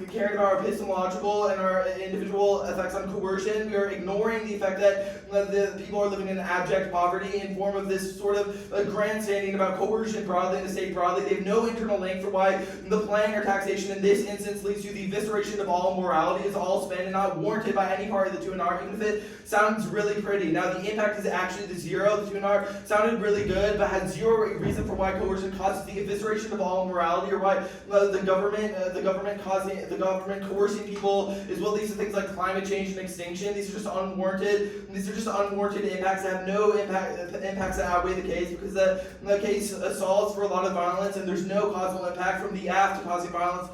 caring about our epistemological and our individual effects on coercion, we are ignoring the effect that the people are living in abject poverty in form of this sort of grandstanding about coercion broadly in the state broadly. They have no internal link for why the plan or taxation in this instance leads to the evisceration of all morality. It's all spent and not warranted by any part of the 2NR, even if it sounds really pretty. Now, the impact is actually the zero. The 2NR sounded really good, but had zero reason for why coercion causes the evisceration of all morality, or why the government coercing people is what leads to things like climate change and extinction. These are just unwarranted impacts that have no impacts that outweigh the case, because the case solves for a lot of violence, and there's no causal impact from the act to causing violence.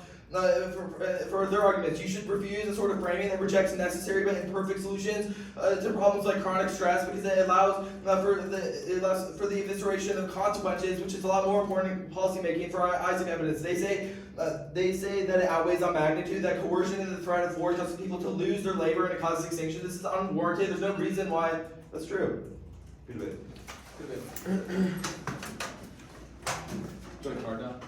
For their arguments, you should refuse a sort of framing that rejects necessary but imperfect solutions to problems like chronic stress, because it allows for the evisceration of consequences, which is a lot more important in policy making for Isaac evidence. They say that it outweighs on magnitude, that coercion and the threat of war causes people to lose their labor and it causes extinction. This is unwarranted. There's no reason why that's true. Good bit. Join card down.